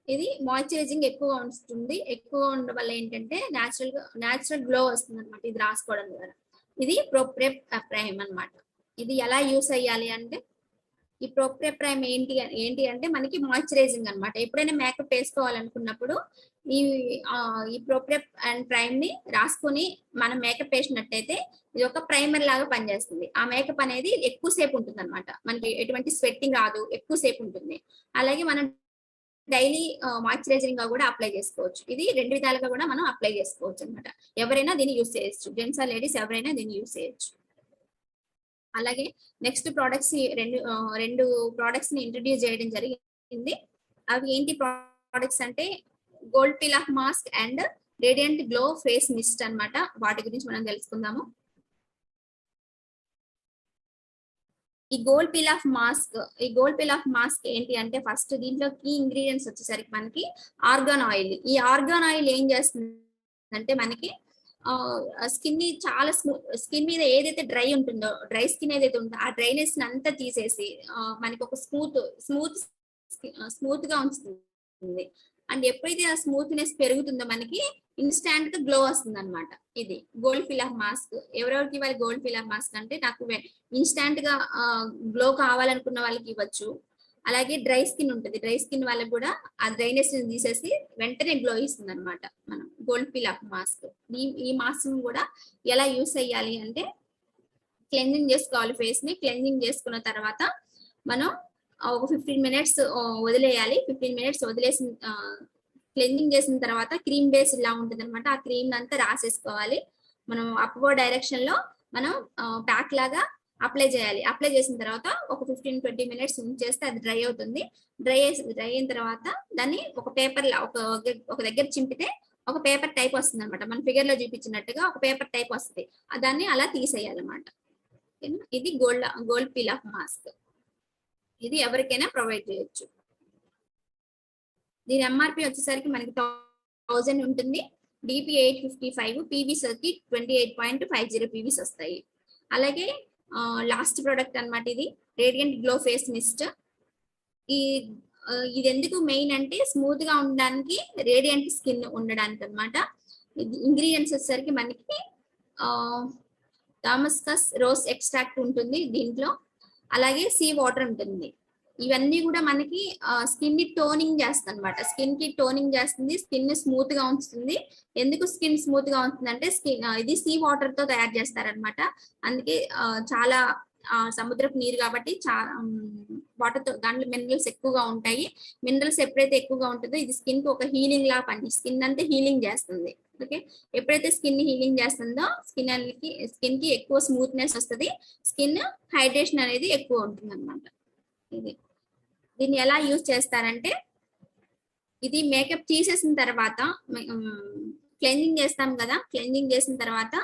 ఇది మాయిశ్చరైజింగ్ ఎక్కువగా ఉంచుతుంది. ఎక్కువగా ఉండడం వల్ల ఏంటంటే న్యాచురల్ గ్లో వస్తుంది అనమాట ఇది రాసుకోవడం ద్వారా. ఇది ప్రోప్రెప్ ప్రైమ్ అన్నమాట. ఇది ఎలా యూస్ అయ్యాలి అంటే ఈ ప్రోప్రెప్ ప్రైమ్ ఏంటి అంటే మనకి మాయిశ్చరైజింగ్ అన్నమాట. ఎప్పుడైనా మేకప్ వేసుకోవాలనుకున్నప్పుడు ఈ ప్రోప్రెప్ అండ్ ప్రైమ్ ని రాసుకొని మనం మేకప్ వేసినట్టయితే ఇది ఒక ప్రైమర్ లాగా పనిచేస్తుంది. ఆ మేకప్ అనేది ఎక్కువసేపు ఉంటుంది అనమాట. మనకి ఎటువంటి స్వెట్టింగ్ రాదు, ఎక్కువసేపు ఉంటుంది. అలాగే మనం డైలీ మాయిశ్చరైజింగ్ గా కూడా అప్లై చేసుకోవచ్చు. ఇది 2 విధాలుగా కూడా మనం అప్లై చేసుకోవచ్చు అనమాట. ఎవరైనా దీన్ని యూస్ చేయొచ్చు, జెంట్స్ ఆర్ లేడీస్ ఎవరైనా దీన్ని యూస్ చేయొచ్చు. అలాగే నెక్స్ట్ రెండు ప్రోడక్ట్స్ ని ఇంట్రడ్యూస్ చేయడం జరిగింది. అవి ఏంటి ప్రోడక్ట్స్ అంటే gold peel off mask and radiant glow face mist అన్నమాట. వాటి గురించి మనం తెలుసుకుందాము. ఈ గోల్డ్ పిల్ ఆఫ్ మాస్క్ ఏంటి అంటే ఫస్ట్ దీంట్లో కీ ఇంగ్రీడియంట్స్ వచ్చేసరికి మనకి ఆర్గాన్ ఆయిల్. ఈ ఆర్గాన్ ఆయిల్ ఏం చేస్తుంది అంటే మనకి స్కిన్ ని చాలా స్కిన్ మీద ఏదైతే డ్రై స్కిన్ ఏదైతే ఉందో ఆ డ్రైనెస్ అంతా తీసేసి మనకి ఒక స్మూత్ గా ఉంచుతుంది. అండ్ ఎప్పుడైతే ఆ స్మూత్నెస్ పెరుగుతుందో మనకి ఇన్స్టాంట్ గా గ్లో వస్తుంది అనమాట. ఇది గోల్డ్ పిల్ ఆఫ్ మాస్క్. ఎవరెవరికి ఇవ్వాలి గోల్డ్ పిల్ ఆఫ్ మాస్క్ అంటే నాకు ఇన్స్టాంట్ గా గ్లో కావాలనుకున్న వాళ్ళకి ఇవ్వచ్చు. అలాగే డ్రై స్కిన్ ఉంటుంది, డ్రై స్కిన్ వాళ్ళకి కూడా ఆ డ్రైనెస్ తీసేసి వెంటనే గ్లో ఇస్తుంది అనమాట మనం గోల్డ్ పిల్ ఆఫ్ మాస్క్. ఈ మాస్క్ కూడా ఎలా యూస్ అయ్యాలి అంటే క్లెన్జింగ్ చేసుకోవాలి. ఫేస్ ని క్లెన్జింగ్ చేసుకున్న తర్వాత మనం ఒక 15 మినిట్స్ వదిలేయాలి. 15 మినిట్స్ వదిలేసిన క్లెన్జింగ్ చేసిన తర్వాత క్రీమ్ బేస్ ఇలా ఉంటుంది అనమాట. ఆ క్రీమ్ అంతా రాసేసుకోవాలి. మనం అప్వర్డ్ డైరెక్షన్ లో మనం ప్యాక్ లాగా అప్లై చేయాలి. అప్లై చేసిన తర్వాత ఒక 15-20 మినిట్స్ ఉంచేస్తే అది డ్రై అవుతుంది. డ్రై అయిన తర్వాత దాన్ని ఒక పేపర్ ఒక దగ్గర చింపితే ఒక పేపర్ టైప్ వస్తుంది అనమాట. మన ఫిగర్ లో చూపించినట్టుగా ఒక పేపర్ టైప్ వస్తుంది. దాన్ని అలా తీసేయాలన్నమాట. ఇది గోల్డ్ పిల్ ఆఫ్ మాస్క్. ఇది ఎవరికైనా ప్రొవైడ్ చేయొచ్చు. దీని ఎంఆర్పి వచ్చేసరికి మనకి 1000 ఉంటుంది. డిపి 855, పీవీసీ 28.50 పీవీస్ వస్తాయి. అలాగే లాస్ట్ ప్రోడక్ట్ అన్నమాట ఇది రేడియంట్ గ్లో ఫేస్ మిస్ట్. ఈ ఇది ఎందుకు మెయిన్ అంటే స్మూత్ గా ఉండడానికి, రేడియంట్ స్కిన్ ఉండడానికి అనమాట. ఇంగ్రీడియంట్స్ వచ్చేసరికి మనకి థామస్కస్ రోజ్ ఎక్స్ట్రాక్ట్ ఉంటుంది దీంట్లో, అలాగే సీ వాటర్ ఉంటుంది. ఇవన్నీ కూడా మనకి స్కిన్ ని టోనింగ్ చేస్తుంది అనమాట. స్కిన్ కి టోనింగ్ చేస్తుంది, స్కిన్ ని స్మూత్ గా ఉంచుతుంది. ఎందుకు స్కిన్ స్మూత్ గా ఉంటుంది అంటే ఇది సీ వాటర్ తో తయారు చేస్తారనమాట. అందుకే చాలా సముద్రపు నీరు కాబట్టి చాలా వాటర్ తో దాంట్లో మినరల్స్ ఎక్కువగా ఉంటాయి. మినరల్స్ ఎప్పుడైతే ఎక్కువగా ఉంటుందో ఇది స్కిన్ కి ఒక హీలింగ్ లా స్కిన్ అంతా హీలింగ్ చేస్తుంది. ఓకే, ఎప్పుడైతే స్కిన్ హీలింగ్ చేస్తుందో స్కిన్ కి ఎక్కువ స్మూత్నెస్ వస్తుంది, స్కిన్ హైడ్రేషన్ అనేది ఎక్కువ ఉంటుంది అనమాట. దీన్ని ఎలా యూజ్ చేస్తారంటే, ఇది మేకప్ తీసేసిన తర్వాత క్లెన్జింగ్ చేస్తాం కదా, క్లెన్జింగ్ చేసుకున్న తర్వాత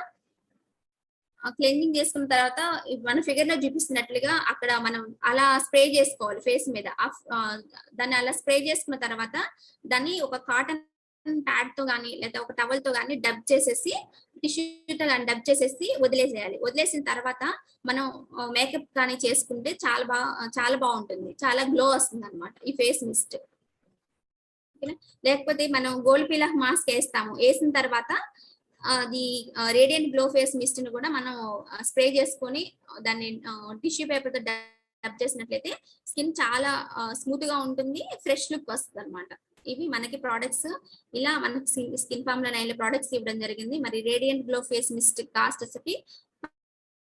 మన ఫిగర్ లో చూపిస్తున్నట్లుగా అక్కడ మనం అలా స్ప్రే చేసుకోవాలి ఫేస్ మీద. దాన్ని అలా స్ప్రే చేసుకున్న తర్వాత దాన్ని ఒక కాటన్ ప్యాడ్ తో గానీ లేదా ఒక టవల్ తో గానీ డబ్ చేసేసి, టిష్యూతో కానీ డబ్ చేసేసి వదిలేసేయాలి. వదిలేసిన తర్వాత మనం మేకప్ కానీ చేసుకుంటే చాలా బాగుంటుంది, చాలా గ్లో వస్తుంది అనమాట ఈ ఫేస్ మిస్ట్. లేకపోతే మనం గోల్డ్ పిలహ్ మాస్క్ వేసిన తర్వాత అది రేడియంట్ గ్లో ఫేస్ మిస్ట్ ని కూడా మనం స్ప్రే చేసుకొని దాన్ని టిష్యూ పేపర్ తో డబ్ చేసినట్లయితే స్కిన్ చాలా స్మూత్ గా ఉంటుంది, ఫ్రెష్ లుక్ వస్తుంది అనమాట. ఇవి మనకి ప్రోడక్ట్స్. ఇలా మనకి స్కిన్ ఫార్ములా 9 ప్రోడక్ట్స్ ఇవ్వడం జరిగింది. మరి radiant glow face mist cost వచ్చి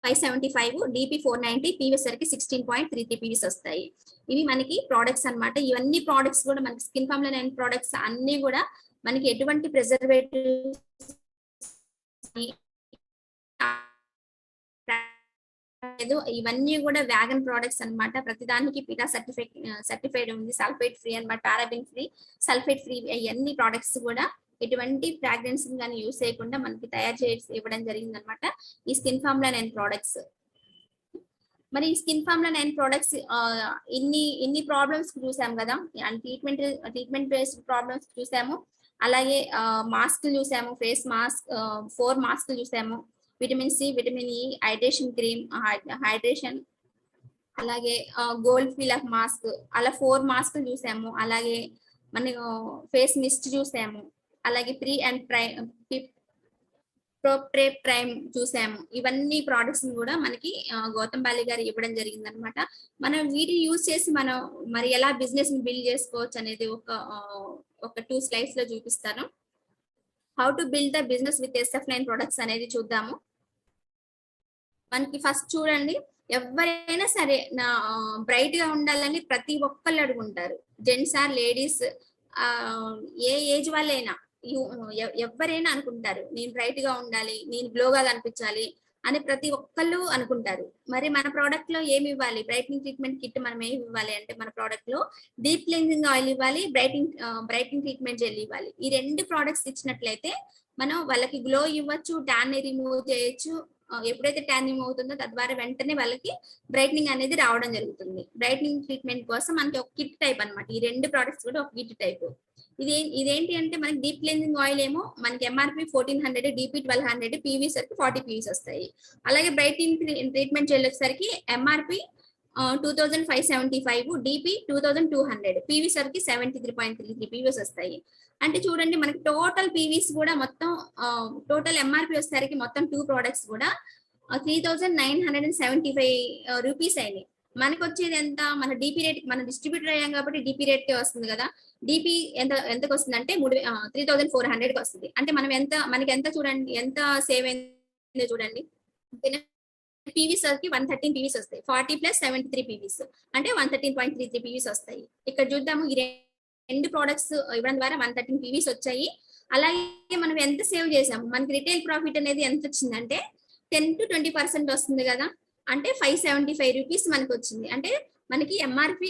575, DP 490, పీవీఎస్ సరికి 16.33 పీవీఎస్ వస్తాయి. ఇవి మనకి ప్రోడక్ట్స్ అన్నమాట. ఇవన్నీ ప్రోడక్ట్స్ కూడా మనకి స్కిన్ ఫార్ములా 9 ప్రోడక్ట్స్ అన్ని కూడా మనకి ఎటువంటి ప్రిజర్వేటివ్ ఇవన్నీ కూడా వ్యాగన్ ప్రోడక్ట్స్ అన్నమాట. ప్రతిదానికి పిటా సర్టిఫైడ్ ఉంది, సల్ఫేట్ ఫ్రీ అన్నమాట, పారాబిన్ ఫ్రీ, సల్ఫేట్ ఫ్రీ. ఇవన్నీ ప్రోడక్ట్స్ కూడా ఎటువంటి ఫ్రాగ్రెన్స్ కానీ యూస్ చేయకుండా మనకి తయారు చేసి ఇవ్వడం జరిగింది అనమాట ఈ స్కిన్ ఫార్ములా 9 ప్రోడక్ట్స్. మరి ఈ స్కిన్ ఫార్ములా 9 ప్రోడక్ట్స్ ఇన్ని ప్రాబ్లమ్స్ చూసాం కదా, ట్రీట్మెంట్ బేస్డ్ ప్రాబ్లమ్స్ చూసాము. అలాగే మాస్క్ చూసాము, ఫేస్ మాస్క్ 4 మాస్క్ చూసాము, vitamin C, vitamin E, hydration cream, hydration, అలాగే గోల్డ్ పిలహ్ మాస్క్, అలా 4 మాస్క్ చూసాము. అలాగే మన ఫేస్ మిస్ట్ చూసాము, అలాగే ప్రీ అండ్ ప్రైమ్ చూసాము. ఇవన్నీ ప్రోడక్ట్స్ కూడా మనకి గౌతమ్ బాలి గారు ఇవ్వడం జరిగింది అనమాట. మనం వీటిని యూజ్ చేసి మనం మరి ఎలా బిజినెస్ ని బిల్డ్ చేసుకోవచ్చు అనేది ఒక 2 స్లైడ్స్ లో చూపిస్తాను. How to build the business with SF9 products అనేది చూద్దాము. మనకి ఫస్ట్ చూడండి, ఎవరైనా సరే బ్రైట్ గా ఉండాలని ప్రతి ఒక్కళ్ళు అడుగుంటారు. జెంట్స్ ఆర్ లేడీస్, ఏ ఏజ్ వాళ్ళైనా ఎవరైనా అనుకుంటారు నేను బ్రైట్ గా ఉండాలి, నేను గ్లోగా కనిపించాలి అని ప్రతి ఒక్కళ్ళు అనుకుంటారు. మరి మన ప్రోడక్ట్ లో ఏమి ఇవ్వాలి? బ్రైట్నింగ్ ట్రీట్మెంట్ కిట్ మనం ఏమి ఇవ్వాలి అంటే మన ప్రోడక్ట్ లో డీప్ క్లెన్జింగ్ ఆయిల్ ఇవ్వాలి, బ్రైట్నింగ్ ట్రీట్మెంట్ జెల్ ఇవ్వాలి. ఈ 2 ప్రోడక్ట్స్ ఇచ్చినట్లయితే మనం వాళ్ళకి గ్లో ఇవ్వచ్చు, ట్యాన్ ని రిమూవ్ చేయొచ్చు. ఎప్పుడైతే ట్యాన్ రిమూవ్ అవుతుందో తద్వారా వెంటనే వాళ్ళకి బ్రైట్నింగ్ అనేది రావడం జరుగుతుంది. బ్రైట్నింగ్ ట్రీట్మెంట్ కోసం మనకి ఒక కిట్ టైప్ అనమాట. ఈ 2 ప్రోడక్ట్స్ కూడా ఒక కిట్ టైప్. ఇదేంటి అంటే మనకి డీప్ క్లెన్జింగ్ ఆయిల్ ఏమో మనకి MRP 1400, DP 1200, PV సరికి 40 పీవీస్ వస్తాయి. అలాగే బ్రైట్నింగ్ ట్రీట్మెంట్ జెల్ వచ్చేసరికి MRP 2575, DP 2200, PV సరికి 73.33 పీవీస్ వస్తాయి. అంటే చూడండి మనకి టోటల్ పీవీస్ కూడా మొత్తం టోటల్ MRP వచ్చేసరికి మొత్తం 2 ప్రోడక్ట్స్ కూడా 3975 రూపీస్ అయినాయి. మనకి వచ్చేది ఎంత? మన DP రేట్, మన డిస్ట్రిబ్యూటర్ అయ్యాం కాబట్టి DP రేట్ వస్తుంది కదా. DP ఎంతకు వస్తుంది అంటే 3400కి వస్తుంది. అంటే మనకి ఎంత చూడండి, ఎంత సేవ్ అయిందో చూడండి. పీవీస్ కి 113 పీవీస్ వస్తాయి. 40 + 73 పీవీస్ అంటే 113.33 పీవీస్ వస్తాయి. ఇక్కడ చూద్దాము, ఈ 2 ప్రోడక్ట్స్ ఇవ్వడం ద్వారా 113 పీవీస్ వచ్చాయి. అలాగే మనం ఎంత సేవ్ చేసాము, మనకి రిటైల్ ప్రాఫిట్ అనేది ఎంత వచ్చిందంటే 10 to 20% వస్తుంది కదా. అంటే 575 రూపీస్ మనకి వచ్చింది. అంటే మనకి MRP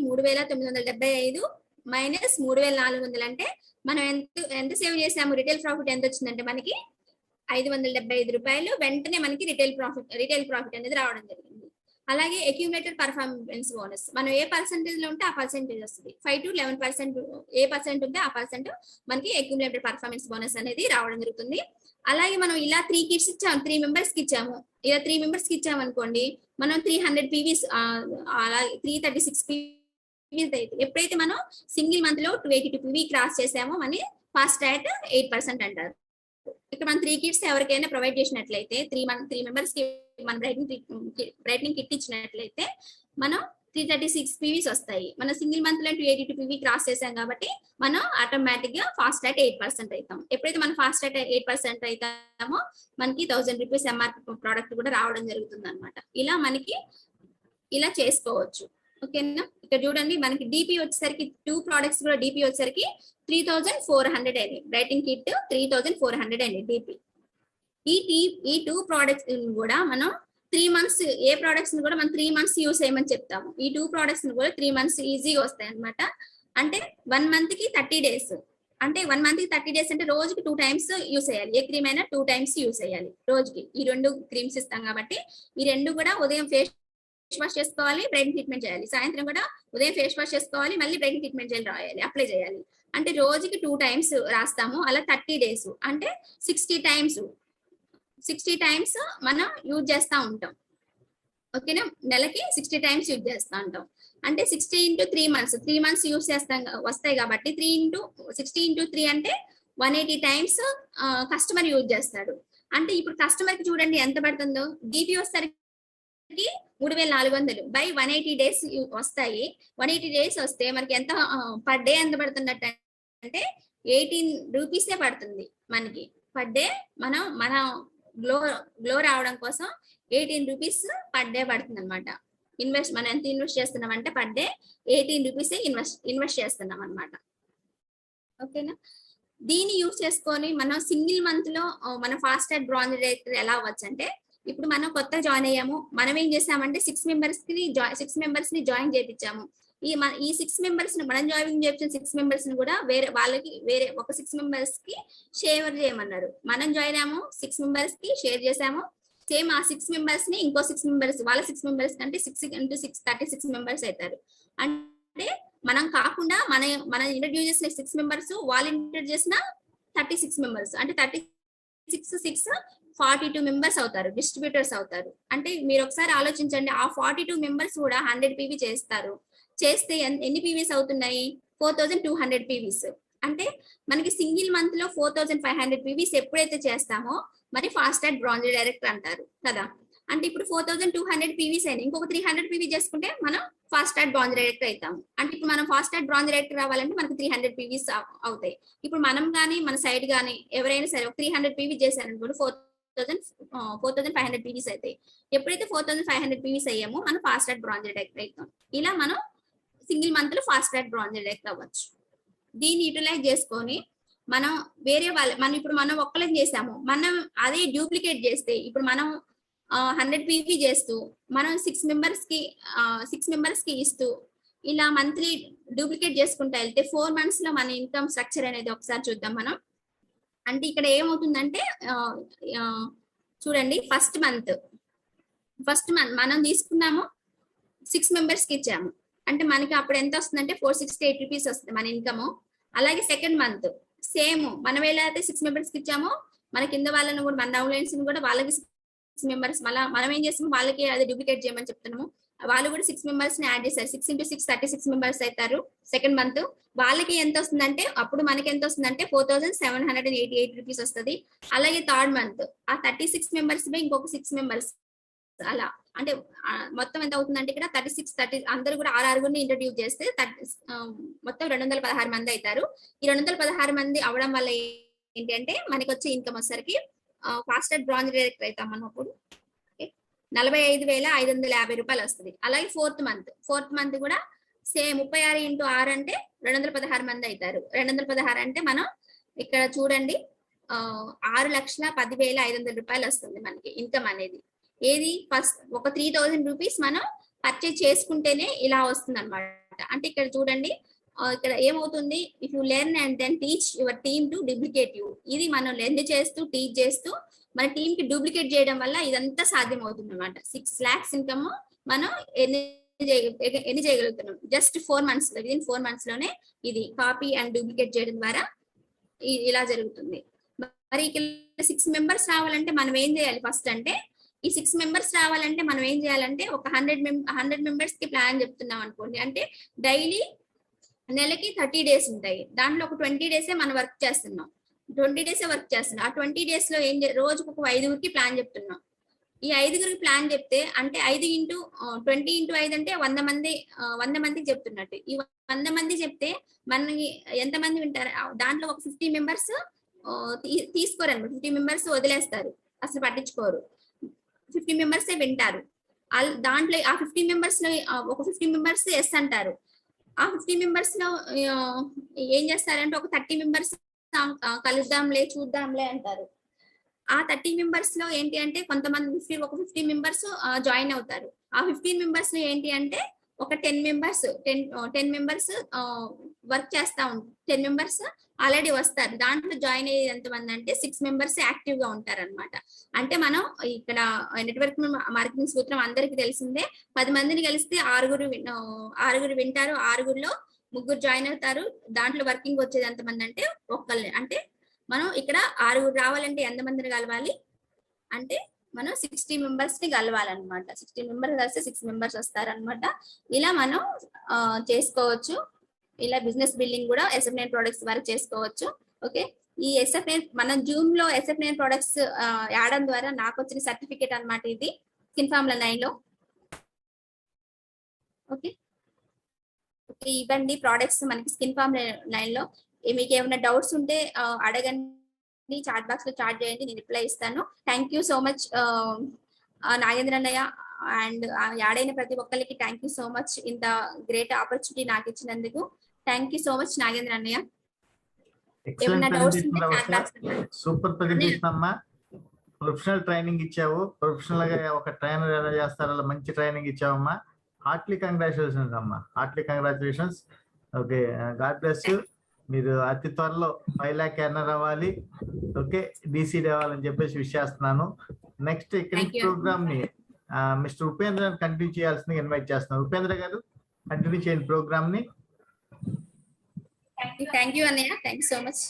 3975 మైనస్ 3400 అంటే మనం ఎంత సేవ్ చేసాము, రిటైల్ ప్రాఫిట్ ఎంత వచ్చిందంటే మనకి 575 రూపాయలు. వెంటనే మనకి రిటైల్ ప్రాఫిట్ అనేది రావడం జరిగింది. అలాగే అక్యూములేటెడ్ పర్ఫార్మెన్స్ బోనస్, మనం ఏ పర్సెంటేజ్ లో ఉంటే ఆ పర్సెంటేజ్ వస్తుంది. 5 to 11% ఏ పర్సెంట్ ఉంటే ఆ పర్సెంట్ మనకి అక్యూములేటెడ్ పర్ఫార్మెన్స్ బోనస్ అనేది రావడం జరుగుతుంది. అలాగే మనం ఇలా 3 కిట్స్ ఇచ్చాము, 3 మెంబర్స్ కి ఇచ్చాము. ఇలా 3 మెంబర్స్ కి ఇచ్చాము అనుకోండి, మనం 300 పీవీస్, అలా 336 ఎప్పుడైతే మనం సింగిల్ మంత్ లో 282 PV క్రాస్ చేసామో మనీ ఫాస్ట్ ట్రాక్ 8% అంటారు. ఇక్కడ మనం 3 కిట్స్ ఎవరికైనా ప్రొవైడ్ చేసినట్లయితే 3 మెంబర్స్ కి మన బ్రైట్నింగ్ కిట్ ఇచ్చినట్లయితే మనం 336 PVs వస్తాయి. మనం సింగిల్ మంత్ లో 282 PV క్రాస్ చేసాం కాబట్టి మనం ఆటోమేటిక్ గా ఫాస్ట్ ట్రాక్ 8% అవుతాం. ఎప్పుడైతే మనం ఫాస్ట్ ట్రాక్ 8% అవుతామో మనకి 1000 రూపీస్ MRP ప్రోడక్ట్ కూడా రావడం జరుగుతుంది అనమాట. ఇలా మనకి ఇలా చేసుకోవచ్చు. ఓకేనా, ఇక్కడ చూడండి మనకి డిపి వచ్చేసరికి 2 ప్రోడక్ట్స్ కూడా డిపి వచ్చేసరికి 3400 అయింది. బ్రైటింగ్ కిట్ 3400 అయింది డిపి. ఈ 2 ప్రోడక్ట్స్ కూడా మనం 3 మంత్స్ ఏ ప్రోడక్ట్స్ కూడా మనం 3 మంత్స్ యూస్ చేయమని చెప్తాము. ఈ 2 ప్రోడక్ట్స్ కూడా 3 మంత్స్ ఈజీగా వస్తాయి అనమాట. అంటే 1 మంత్ కి 30 డేస్, అంటే 1 మంత్ కి 30 డేస్ అంటే రోజుకి 2 టైమ్స్ యూస్ చేయాలి. ఏ క్రీమ్ అయినా 2 టైమ్స్ యూస్ చేయాలి రోజుకి. ఈ 2 క్రీమ్స్ ఇస్తాం కాబట్టి ఈ 2 కూడా ఉదయం ఫేస్ వాష్ చేసుకోవాలి, బ్రైట్ ట్రీట్మెంట్ చేయాలి. సాయంత్రం కూడా ఉదయం ఫేస్ వాష్ చేసుకోవాలి, మళ్ళీ బ్రైట్ ట్రీట్మెంట్ చేయాలి, రాయాలి, అప్లై చేయాలి. అంటే రోజుకి 2 టైమ్స్ రాస్తాము. అలా 30 డేస్ అంటే 60 టైమ్స్ మనం యూజ్ చేస్తూ ఉంటాం. ఓకేనా, నెలకి 60 టైమ్స్ యూజ్ చేస్తూ ఉంటాం. అంటే 60 into 3 months 3 months యూజ్ చేస్తాం వస్తాయి కాబట్టి 60 into 3 అంటే 180 టైమ్స్ కస్టమర్ యూజ్ చేస్తాడు. అంటే ఇప్పుడు కస్టమర్ కి చూడండి ఎంత పడుతుందో. డిపి వస్తారు 3400 బై 180 డేస్ వస్తాయి. 180 డేస్ వస్తే మనకి ఎంత పర్ డే ఎంత పడుతున్నట్టు అంటే 18 రూపీసే పడుతుంది మనకి పర్ డే. మన గ్లో రావడం కోసం 18 రూపీస్ పర్ డే పడుతుంది అనమాట. మనం ఎంత ఇన్వెస్ట్ చేస్తున్నాం అంటే పర్ డే 18 రూపీస్ ఇన్వెస్ట్ చేస్తున్నాం అనమాట. ఓకేనా, దీన్ని యూజ్ చేసుకొని మనం సింగిల్ మంత్ లో మన ఫాస్ట్ ట్రాక్ బ్రాంజ్ డైరెక్టర్ ఎలా అవ్వచ్చు అంటే, ఇప్పుడు మనం కొత్తగా జాయిన్ అయ్యాము. మనం ఏం చేసామంటే 6 మెంబర్స్ ని జాయిన్ చేయించాము. ఈ 6 మెంబర్స్ ని మనం జాయిన్ చేయించిన 6 మెంబర్స్ ని కూడా వేరే ఒక 6 మెంబర్స్ కి షేర్ చేయమన్నారు. మనం జాయిన్ అయ్యాము, 6 మెంబర్స్ కి షేర్ చేసాము. సేమ్ ఆ 6 మెంబర్స్ ని ఇంకో 6 మెంబర్స్ వాళ్ళ 6 మెంబర్స్ కంటే 6 into 6 36 మెంబర్స్ అవుతారు. అంటే మనం కాకుండా మన ఇంట్రడ్యూస్ చేసిన 6 మెంబర్స్ వాళ్ళు ఇంట్రడ్యూస్ చేసిన 36 మెంబర్స్ అంటే 36 42 మెంబర్స్ అవుతారు, డిస్ట్రిబ్యూటర్స్ అవుతారు. అంటే మీరు ఒకసారి ఆలోచించండి, ఆ 42 మెంబర్స్ కూడా 100 PV చేస్తారు. చేస్తే ఎన్ని పీవీస్ అవుతున్నాయి? 4200 పీవీస్. అంటే మనకి సింగిల్ మంత్ లో 4500 పీవీస్ ఎప్పుడైతే చేస్తామో మరి ఫాస్ట్ ట్రాక్ బ్రాంజ్ డైరెక్టర్ అంటారు కదా. అంటే ఇప్పుడు 4200 పీవీస్ అయినా ఇంకొక 300 పీవీ చేసుకుంటే మనం ఫాస్ట్ ట్రాక్ బ్రాంజ్ డైరెక్టర్ అవుతాం. అంటే ఇప్పుడు మనం ఫాస్ట్ ట్రాక్ బ్రాంజ్ డైరెక్టర్ రావాలంటే మనకి 300 పీవీస్ అవుతాయి. ఇప్పుడు మనం కానీ మన సైడ్ కానీ ఎవరైనా సరే 300 పీవీ చేశారనుకోండి 4500 పీవీస్ అవుతాయి. ఎప్పుడైతే 4500 పీవీస్ అయ్యామో మనం ఫాస్ట్ ట్రాక్ బ్రాంజ్ డైరెక్టర్ అవుతాం. ఇలా మనం సింగిల్ మంత్ లో ఫాస్ట్ ట్రాక్ బ్రాంజ్ డైరెక్టర్ అవ్వచ్చు. దీన్ని యూటిలైజ్ చేసుకొని మనం ఇప్పుడు మనం ఒక్కరికి చేసాము, మనం అదే డూప్లికేట్ చేస్తే ఇప్పుడు మనం 100 పీవీ చేస్తూ మనం 6 మెంబర్స్ కి ఇస్తూ ఇలా మంత్లీ డూప్లికేట్ చేసుకుంటా వెళ్తే 4 months లో మన ఇన్కమ్ స్ట్రక్చర్ అనేది ఒకసారి చూద్దాం మనం. అంటే ఇక్కడ ఏమవుతుందంటే చూడండి, ఫస్ట్ మంత్ మనం తీసుకున్నాము, 6 మెంబర్స్ కి ఇచ్చాము. అంటే మనకి అప్పుడు ఎంత వస్తుందంటే 468 రూపీస్ వస్తుంది మన ఇన్కమ్. అలాగే సెకండ్ మంత్ సేమ్ మనం ఎలా అయితే 6 మెంబర్స్ కి ఇచ్చామో మన కింద వాళ్ళని కూడా మన డౌన్లైన్స్ కూడా వాళ్ళకి 6 మెంబర్స్ మళ్ళీ మనం ఏం చేస్తాము వాళ్ళకి అదే డూప్లికేట్ చేయమని చెప్తున్నాము. వాళ్ళు కూడా 6 మెంబర్స్ ని యాడ్ చేశారు. 6 into 6 36 మెంబర్స్ అవుతారు. సెకండ్ మంత్ వాళ్ళకి ఎంత వస్తుందంటే అప్పుడు మనకి ఎంత వస్తుందంటే 4788 రూపీస్ వస్తుంది. అలాగే థర్డ్ మంత్ ఆ 36 మెంబర్స్ పై ఇంకొక 6 మెంబర్స్ అలా అంటే మొత్తం ఎంత అవుతుందంటే ఇక్కడ 36 అందరూ కూడా 6 ఇంట్రడ్యూస్ చేస్తే మొత్తం 216 మంది అవుతారు. ఈ 216 మంది అవడం వల్ల ఏంటి అంటే మనకి వచ్చే ఇన్కమ్ వచ్చేసరికి ఫాస్ట్ ట్రాక్ బ్రాంజ్ డైరెక్టర్ అవుతాం మనం అప్పుడు 45,550 రూపాయలు వస్తుంది. అలాగే ఫోర్త్ మంత్ కూడా సేమ్ 36 into 6 అంటే 216 మంది అవుతారు. 216 అంటే మనం ఇక్కడ చూడండి 6,10,500 రూపాయలు వస్తుంది మనకి ఇన్కమ్ అనేది. ఏది ఫస్ట్ ఒక 3000 రూపీస్ మనం పర్చేజ్ చేసుకుంటేనే ఇలా వస్తుంది అనమాట. అంటే ఇక్కడ చూడండి ఇక్కడ ఏమవుతుంది, if you learn and then teach your team to duplicate you. ఇది మనం లెర్న్ చేస్తూ టీచ్ చేస్తూ మన టీమ్ కి డూప్లికేట్ చేయడం వల్ల ఇదంతా సాధ్యం అవుతుంది అనమాట. 6 lakhs ఇన్కమ్ మనం ఎన్ని చేయగలుగుతున్నాం జస్ట్ 4 months లో. విదిన్ 4 months లోనే ఇది కాపీ అండ్ డూప్లికేట్ చేయడం ద్వారా ఇలా జరుగుతుంది. మరి ఇక్కడ 6 మెంబర్స్ రావాలంటే మనం ఏం చేయాలి ఫస్ట్ అంటే ఈ 6 మెంబర్స్ రావాలంటే మనం ఏం చేయాలంటే ఒక 100 మెంబర్స్ కి ప్లాన్ చెప్తున్నాం అనుకోండి, అంటే డైలీ నెలకి 30 డేస్ ఉంటాయి. దాంట్లో ఒక 20 డేసే మనం వర్క్ చేస్తున్నాం, 20 డేసే వర్క్ చేస్తున్నాం. ఆ 20 డేస్ లో రోజుకు ఒక 5గురికి ప్లాన్ చెప్తున్నాం. ఈ 5గురికి ప్లాన్ చెప్తే అంటే 5 ఇంటూ 20 ఇంటూ 5 అంటే 100 మందికి చెప్తున్నట్టు. ఈ 100 మంది చెప్తే మనకి ఎంతమంది వింటారు? దాంట్లో ఒక 50 మెంబర్స్ తీసుకోరు అనమాట. 50 మెంబర్స్ వదిలేస్తారు, అసలు పట్టించుకోరు. 50 మెంబర్సే వింటారు. దాంట్లో ఆ 50 మెంబర్స్ లో ఒక 50 మెంబర్స్ ఎస్ అంటారు. ఆ 50 మెంబర్స్ లో ఏం చేస్తారంటే ఒక 30 మెంబర్స్ కలుద్దాంలే చూద్దాంలే అంటారు. ఆ 30 మెంబర్స్ లో ఏంటి అంటే కొంతమంది ఒక 50 మెంబర్స్ జాయిన్ అవుతారు. ఆ 15 మెంబర్స్ లో ఏంటి అంటే ఒక 10 మెంబర్స్ వర్క్ చేస్తా ఉంటారు. 10 మెంబర్స్ ఆల్రెడీ వస్తారు. దాంట్లో జాయిన్ అయ్యేది ఎంతమంది అంటే 6 మెంబర్స్ యాక్టివ్ గా ఉంటారు అనమాట. అంటే మనం ఇక్కడ నెట్వర్క్ మార్కెటింగ్ సూత్రం అందరికి తెలిసిందే. 10 మందిని కలిస్తే 6గురు వింటారు. 6గురిలో 3 జాయిన్ అవుతారు. దాంట్లో వర్కింగ్ వచ్చేది ఎంతమంది అంటే ఒక్కళ్ళే. అంటే మనం ఇక్కడ 6గురు రావాలంటే ఎంతమందిని కలవాలి అంటే మనం 60 మెంబర్స్ ని కలవాలన్నమాట. 60 మెంబర్స్ కలిస్తే 6 మెంబర్స్ వస్తారనమాట. ఇలా మనం చేసుకోవచ్చు. ఇలా బిజినెస్ బిల్డింగ్ కూడా SF9 ప్రొడక్ట్స్ ద్వారా చేసుకోవచ్చు. ఓకే, ఈ SF9 మనం జూమ్ లో SF9 ప్రొడక్ట్స్ యాడడం ద్వారా నాకు వచ్చిన సర్టిఫికేట్ అన్నమాట ఇది స్కిన్ ఫార్ములా 9 లో. ఓకే, ఇవ్వండి ప్రొడక్ట్స్ మనకి స్కిన్ ఫార్ములా 9 లో. మీకు ఏమైనా డౌట్స్ ఉంటే అడగండి, చాట్ బాక్స్ లో చాట్ చేయండి, నేను రిప్లై ఇస్తాను. Thank you so much Nagendra అన్నయ్య అండ్ యాడ్ అయిన ప్రతి ఒక్కరికి థ్యాంక్ యూ సో మచ్. ఇంత గ్రేట్ ఆపర్చునిటీ నాకు ఇచ్చినందుకు thank you so much Nagendra అన్నయ్య. ఏమైనా డౌట్స్ ఉంటే చాట్ బాక్స్ లో. సూపర్ ప్రెజెంటేషన్ అమ్మా. ప్రొఫెషనల్ ట్రైనింగ్ ఇచ్చావు. ప్రొఫెషనల్ గా ఒక ట్రైనర్ ఎలా చేస్తారో అలా మంచి ట్రైనింగ్ ఇచ్చావమ్మా. హార్ట్లీ కంగ్రాచులేషన్స్ అమ్మా, Hartley congratulations. Okay, God bless you. మీరు అతి త్వరలో 5 lakh ఎర్నర్ అవ్వాలి. ఓకే, DC అవ్వాలని చెప్పేసి విష్ చేస్తున్నాను. నెక్స్ట్ ఇక్కడ ప్రోగ్రామ్ ని మిస్టర్ ఉపేంద్ర కంటిన్యూ చేయాల్సింది ఇన్వైట్ చేస్తున్నాను. ఉపేంద్ర గారు కంటిన్యూ చేయండి ప్రోగ్రామ్ ని. థ్యాంక్ యూ అన్నయ్య, థ్యాంక్ యూ సో మచ్.